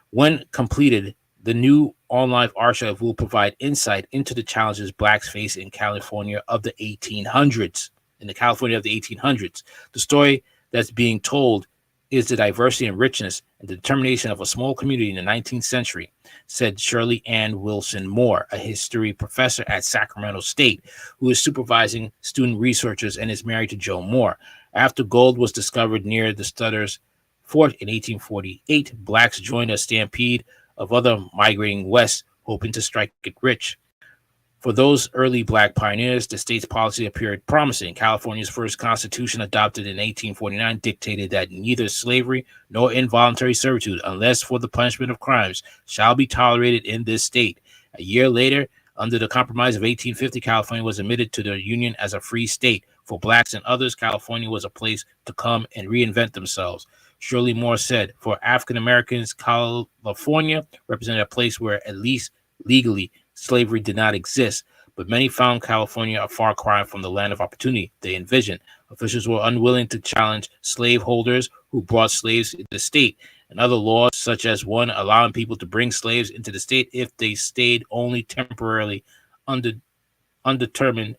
When completed, the new online archive will provide insight into the challenges blacks face in California of the 1800s. In the California of the 1800s, the story that's being told is the diversity and richness and the determination of a small community in the 19th century, said Shirley Ann Wilson Moore, a history professor at Sacramento State, who is supervising student researchers and is married to Joe Moore. After gold was discovered near the Stutter's Fort in 1848, blacks joined a stampede of other migrating west, hoping to strike it rich. For those early black pioneers, the state's policy appeared promising. California's first constitution, adopted in 1849, dictated that neither slavery nor involuntary servitude, unless for the punishment of crimes, shall be tolerated in this state. A year later, under the Compromise of 1850, California was admitted to the Union as a free state. For blacks and others, California was a place to come and reinvent themselves. Shirley Moore said, for African Americans, California represented a place where, at least legally, slavery did not exist, but many found California a far cry from the land of opportunity they envisioned. Officials were unwilling to challenge slaveholders who brought slaves into the state, and other laws, such as one allowing people to bring slaves into the state if they stayed only temporarily, undermined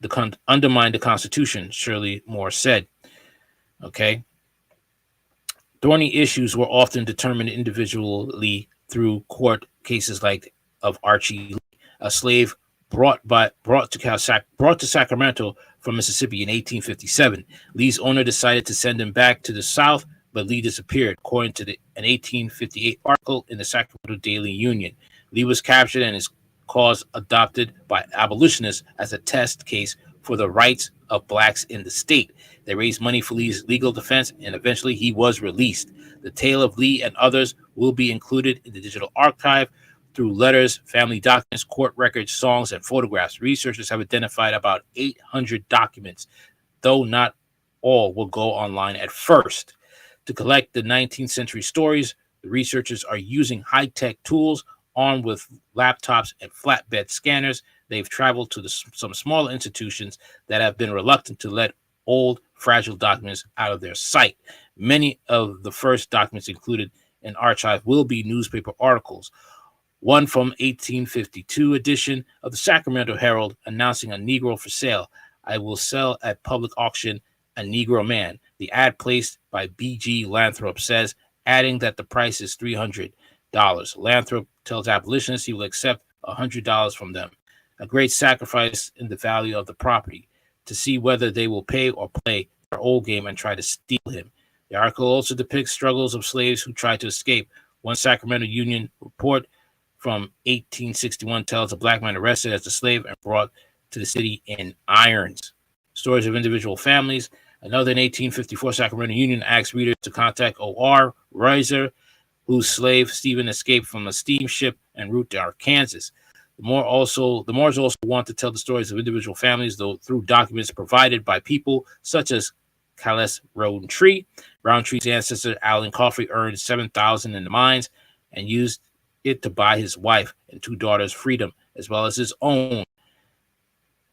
the Constitution, Shirley Moore said. Okay. Thorny issues were often determined individually through court cases like of Archie Lee, a slave brought to Sacramento from Mississippi in 1857. Lee's owner decided to send him back to the South, but Lee disappeared, according to an 1858 article in the Sacramento Daily Union. Lee was captured and his cause adopted by abolitionists as a test case for the rights of blacks in the state. They raised money for Lee's legal defense, and eventually he was released. The tale of Lee and others will be included in the digital archive through letters, family documents, court records, songs, and photographs. Researchers have identified about 800 documents, though not all will go online at first. To collect the 19th century stories, the researchers are using high-tech tools armed with laptops and flatbed scanners. They've traveled to some smaller institutions that have been reluctant to let old, fragile documents out of their sight. Many of the first documents included in archive will be newspaper articles. One from 1852 edition of the Sacramento Herald announcing a Negro for sale. I will sell at public auction a Negro man. The ad placed by B.G. Lathrop says, adding that the price is $300. Lathrop tells abolitionists he will accept $100 from them, a great sacrifice in the value of the property, to see whether they will pay or play their old game and try to steal him. The article also depicts struggles of slaves who tried to escape. One Sacramento Union report from 1861 tells a black man arrested as a slave and brought to the city in irons. Stories of individual families. Another in 1854 Sacramento Union asks readers to contact O.R. Reiser, whose slave Stephen escaped from a steamship en route to Arkansas. The Moors also want to tell the stories of individual families, though through documents provided by people such as Calais Rowntree. Rowntree's ancestor Allen Coffey earned $7,000 in the mines and used it to buy his wife and 2 daughters freedom, as well as his own.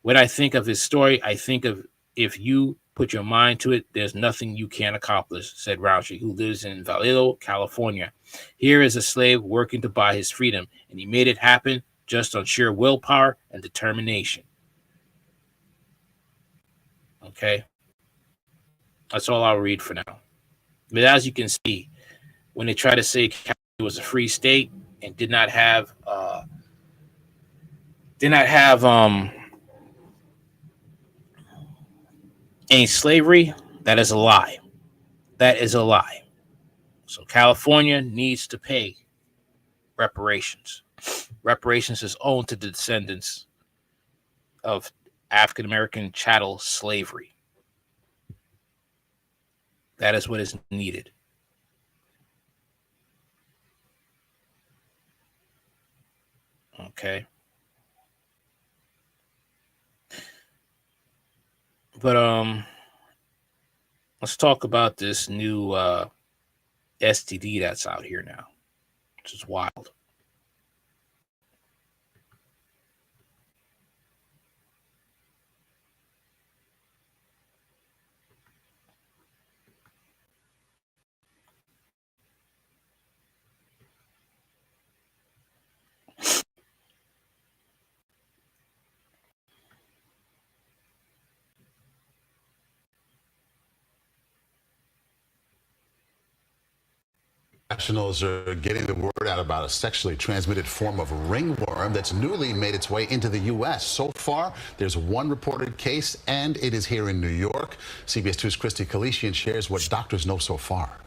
When I think of his story, I think of, if you put your mind to it, there's nothing you can't accomplish, said Rowntree, who lives in Vallejo, California. Here is a slave working to buy his freedom, and he made it happen just on sheer willpower and determination. Okay? That's all I'll read for now. But as you can see, when they try to say California was a free state and did not have any slavery, that is a lie. That is a lie. So California needs to pay reparations. Reparations is owed to the descendants of African American chattel slavery. That is what is needed. Okay. But let's talk about this new STD that's out here now, which is wild. Professionals are getting the word out about a sexually transmitted form of ringworm that's newly made its way into the U.S. So far, there's one reported case, and it is here in New York. CBS 2's Christy Kalishian shares what doctors know so far.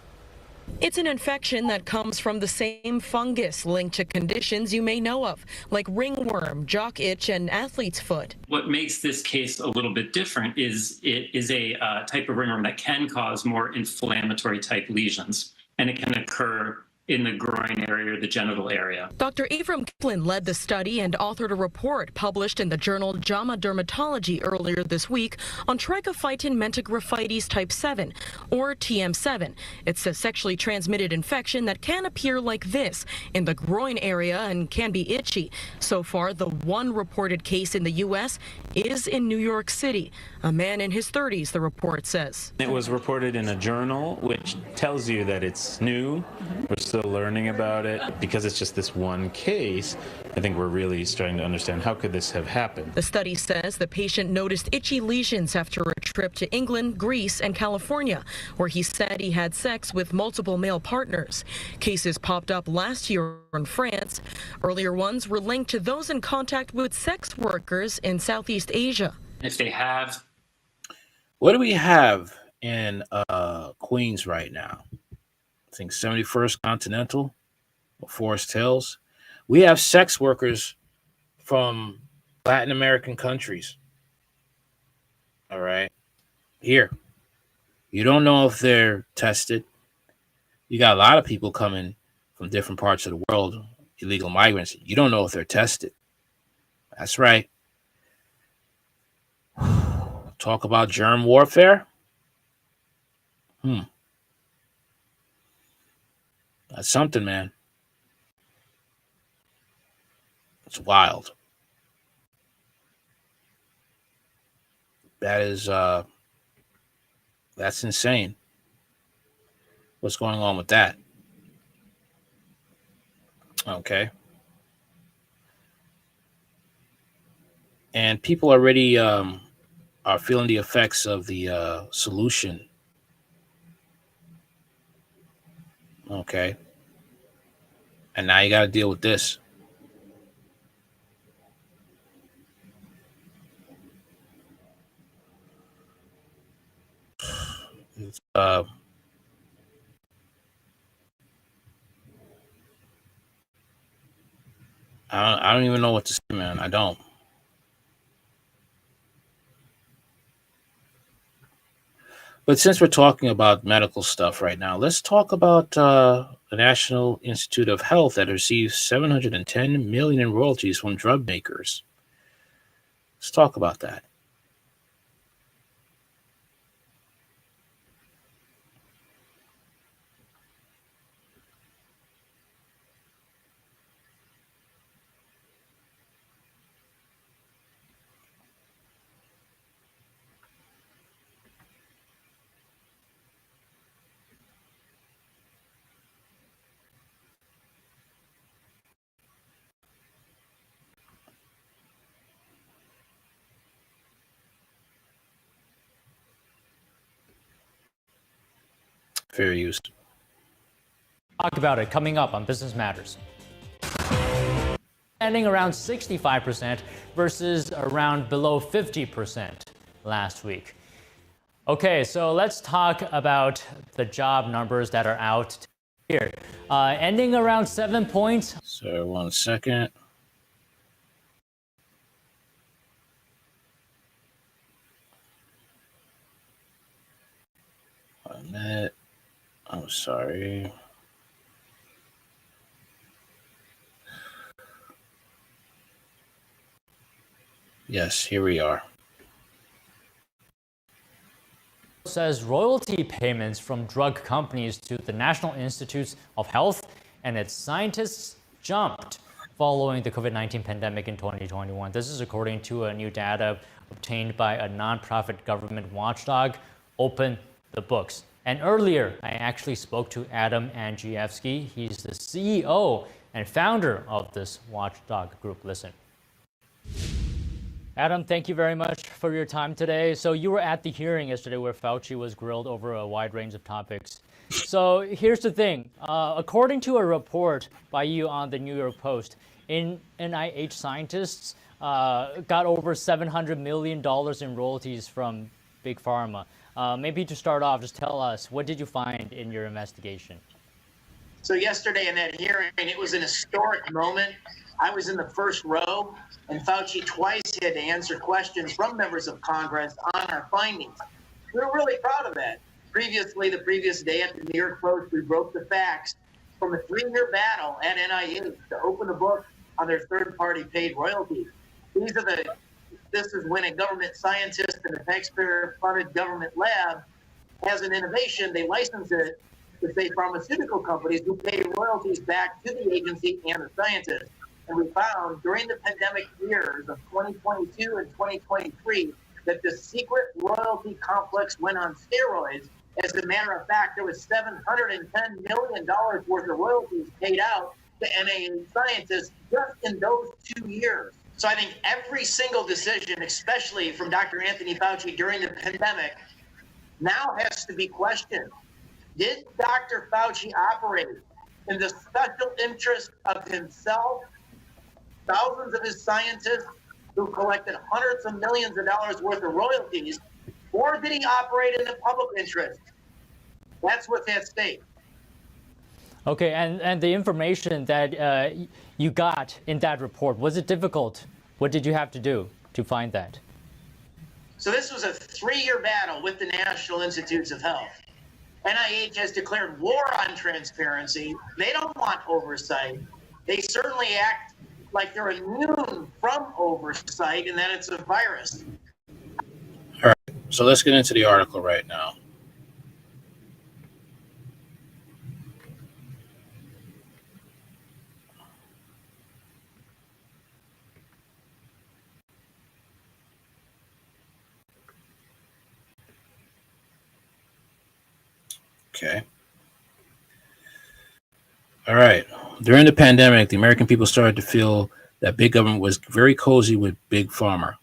It's an infection that comes from the same fungus linked to conditions you may know of, like ringworm, jock itch, and athlete's foot. What makes this case a little bit different is it is a type of ringworm that can cause more inflammatory type lesions, and it can occur in the groin area or the genital area. Dr. Avram Kiplin led the study and authored a report published in the journal JAMA Dermatology earlier this week on trichophyton mentagrophytes type 7, or TM7. It's a sexually transmitted infection that can appear like this in the groin area and can be itchy. So far, the one reported case in the U.S. is in New York City. A man in his 30s, the report says. It was reported in a journal, which tells you that it's new. We're still learning about it. Because it's just this one case, I think we're really starting to understand how could this have happened. The study says the patient noticed itchy lesions after a trip to England, Greece, and California, where he said he had sex with multiple male partners. Cases popped up last year in France. Earlier ones were linked to those in contact with sex workers in Southeast Asia. If they have... What do we have in Queens right now? I think 71st Continental or Forest Hills. We have sex workers from Latin American countries. All right. Here. You don't know if they're tested. You got a lot of people coming from different parts of the world, illegal migrants. You don't know if they're tested. That's right. Talk about germ warfare. That's something, man. It's wild. That is that's insane. What's going on with that? Okay. And people already are feeling the effects of the solution. Okay. And now you got to deal with this. It's, I don't even know what to say, man. I don't. But since we're talking about medical stuff right now, let's talk about the National Institute of Health that receives $710 million in royalties from drug makers. Let's talk about that. Fair use. Talk about it coming up on Business Matters. Standing around 65% versus around below 50% last week. Okay, so let's talk about the job numbers that are out here. Ending around 7 points. So 1 second. One minute. I'm sorry. Yes, here we are. says royalty payments from drug companies to the National Institutes of Health and its scientists jumped following the COVID-19 pandemic in 2021. This is according to a new data obtained by a nonprofit government watchdog, Open the Books. And earlier, I actually spoke to Adam Andrzejewski. He's the CEO and founder of this watchdog group. Listen. Adam, thank you very much for your time today. So you were at the hearing yesterday where Fauci was grilled over a wide range of topics. So here's the thing. According to a report by you on the New York Post, NIH scientists got over $700 million in royalties from Big Pharma. Maybe to start off, just tell us, what did you find in your investigation? So yesterday in that hearing, it was an historic moment. I was in the first row, and Fauci twice had to answer questions from members of Congress on our findings. We were really proud of that. Previously, the previous day at the New York Post, we broke the facts from a 3-year battle at NIH to open the book on their third-party paid royalties. This is when a government scientist in a taxpayer-funded government lab has an innovation, they license it to, say, pharmaceutical companies who pay royalties back to the agency and the scientists. And we found during the pandemic years of 2022 and 2023 that the secret royalty complex went on steroids. As a matter of fact, there was $710 million worth of royalties paid out to NIH scientists just in those 2 years. So I think every single decision, especially from Dr. Anthony Fauci during the pandemic, now has to be questioned. Did Dr. Fauci operate in the special interest of himself, thousands of his scientists who collected hundreds of millions of dollars worth of royalties, or did he operate in the public interest? That's what's at stake. Okay, and the information that you got in that report, was it difficult? What did you have to do to find that? So this was a 3-year battle with the National Institutes of Health. NIH has declared war on transparency. They don't want oversight. They certainly act like they're immune from oversight and that it's a virus. All right, so let's get into the article right now. Okay. All right. During the pandemic, the American people started to feel that big government was very cozy with big pharma.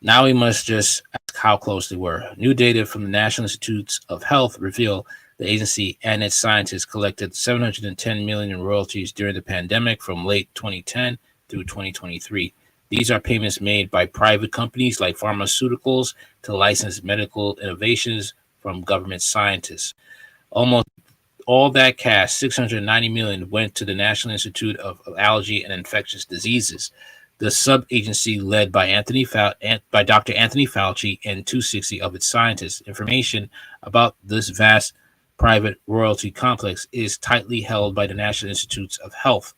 Now we must just ask how close they were. New data from the National Institutes of Health reveal the agency and its scientists collected $710 million in royalties during the pandemic from late 2010 through 2023. These are payments made by private companies like pharmaceuticals to license medical innovations from government scientists. Almost all that cash, $690 million, went to the National Institute of Allergy and Infectious Diseases, the sub-agency led by Dr. Anthony Fauci and 260 of its scientists. Information about this vast private royalty complex is tightly held by the National Institutes of Health.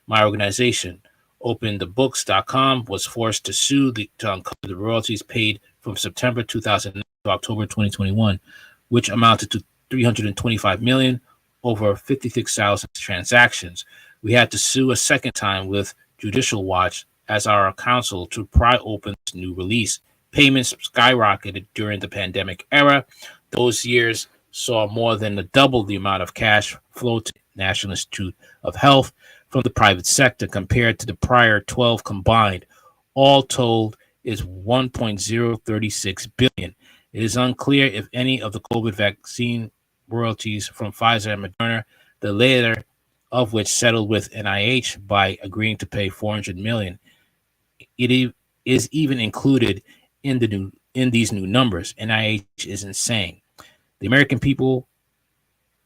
My organization, OpenTheBooks.com, was forced to sue to uncover the royalties paid from September 2009 to October 2021, which amounted to $325 million over 56,000 transactions. We had to sue a second time with Judicial Watch as our counsel to pry open this new release. Payments skyrocketed during the pandemic era. Those years saw more than double the amount of cash flow to the National Institute of Health from the private sector compared to the prior 12 combined. All told is $1.036 billion. It is unclear if any of the COVID vaccine royalties from Pfizer and Moderna, the latter of which settled with NIH by agreeing to pay $400 million. It is even included in these new numbers. NIH is insane. The American people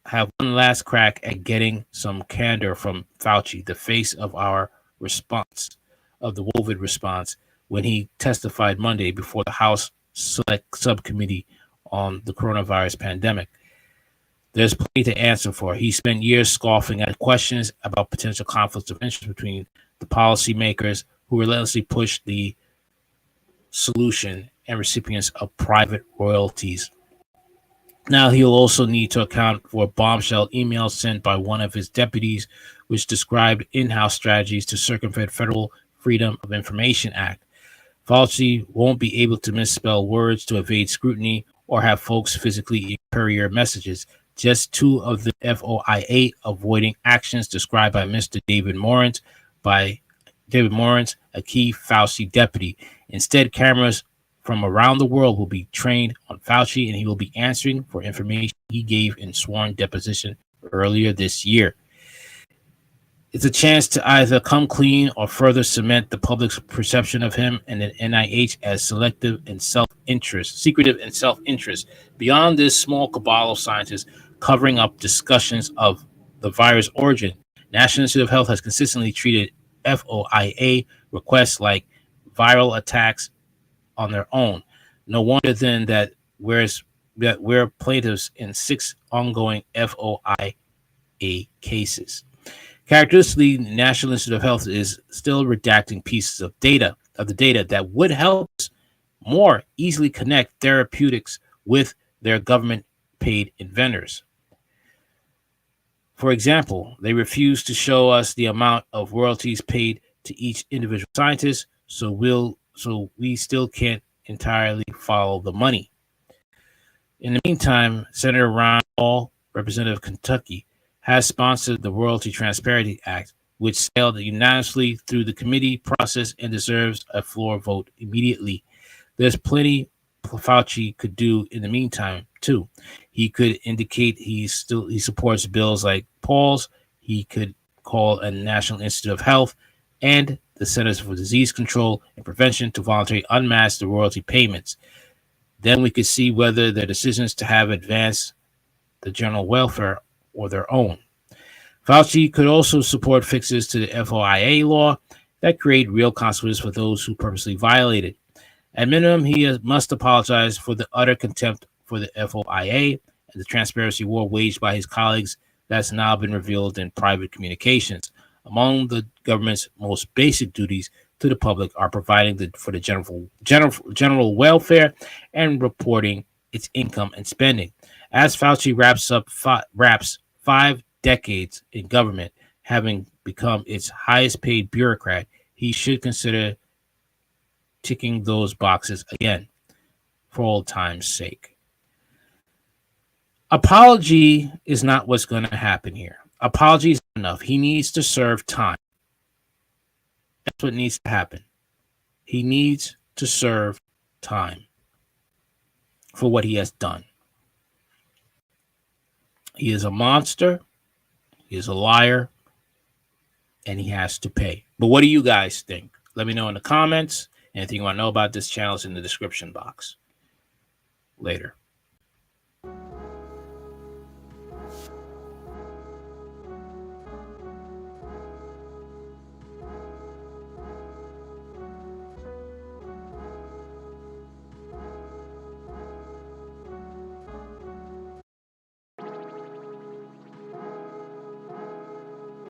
have one last crack at getting some candor from Fauci, the face of our response, of the COVID response, when he testified Monday before the House Select Subcommittee on the coronavirus pandemic. There's plenty to answer for. He spent years scoffing at questions about potential conflicts of interest between the policymakers who relentlessly push the solution and recipients of private royalties. Now he'll also need to account for a bombshell email sent by one of his deputies, which described in-house strategies to circumvent Federal Freedom of Information Act. Fauci won't be able to misspell words to evade scrutiny or have folks physically courier messages. Just two of the FOIA avoiding actions described by Mr. David Morant, a key Fauci deputy. Instead, cameras from around the world will be trained on Fauci, and he will be answering for information he gave in sworn deposition earlier this year. It's a chance to either come clean or further cement the public's perception of him and the NIH as secretive and self-interest. Beyond this small cabal of scientists covering up discussions of the virus origin, National Institute of Health has consistently treated FOIA requests like viral attacks on their own. No wonder then that we're plaintiffs in 6 ongoing FOIA cases. Characteristically, the National Institute of Health is still redacting pieces of the data that would help us more easily connect therapeutics with their government-paid inventors. For example, they refuse to show us the amount of royalties paid to each individual scientist, so we still can't entirely follow the money. In the meantime, Senator Ron Paul, representative of Kentucky, has sponsored the Royalty Transparency Act, which sailed unanimously through the committee process and deserves a floor vote immediately. There's plenty Fauci could do in the meantime, too. He could indicate he supports bills like Paul's. He could call a National Institute of Health and the Centers for Disease Control and Prevention to voluntarily unmask the royalty payments. Then we could see whether their decisions to have advanced the general welfare or their own. Fauci could also support fixes to the FOIA law that create real consequences for those who purposely violate it. At minimum, he must apologize for the utter contempt for the FOIA and the transparency war waged by his colleagues that's now been revealed in private communications. Among the government's most basic duties to the public are providing for the general welfare and reporting its income and spending. As Fauci wraps 5 decades in government, having become its highest paid bureaucrat, he should consider ticking those boxes again, for old time's sake. Apology is not what's going to happen here. Apology is not enough. He needs to serve time. That's what needs to happen. He needs to serve time for what he has done. He is a monster. He is a liar. And he has to pay. But what do you guys think? Let me know in the comments. Anything you want to know about this channel is in the description box. Later.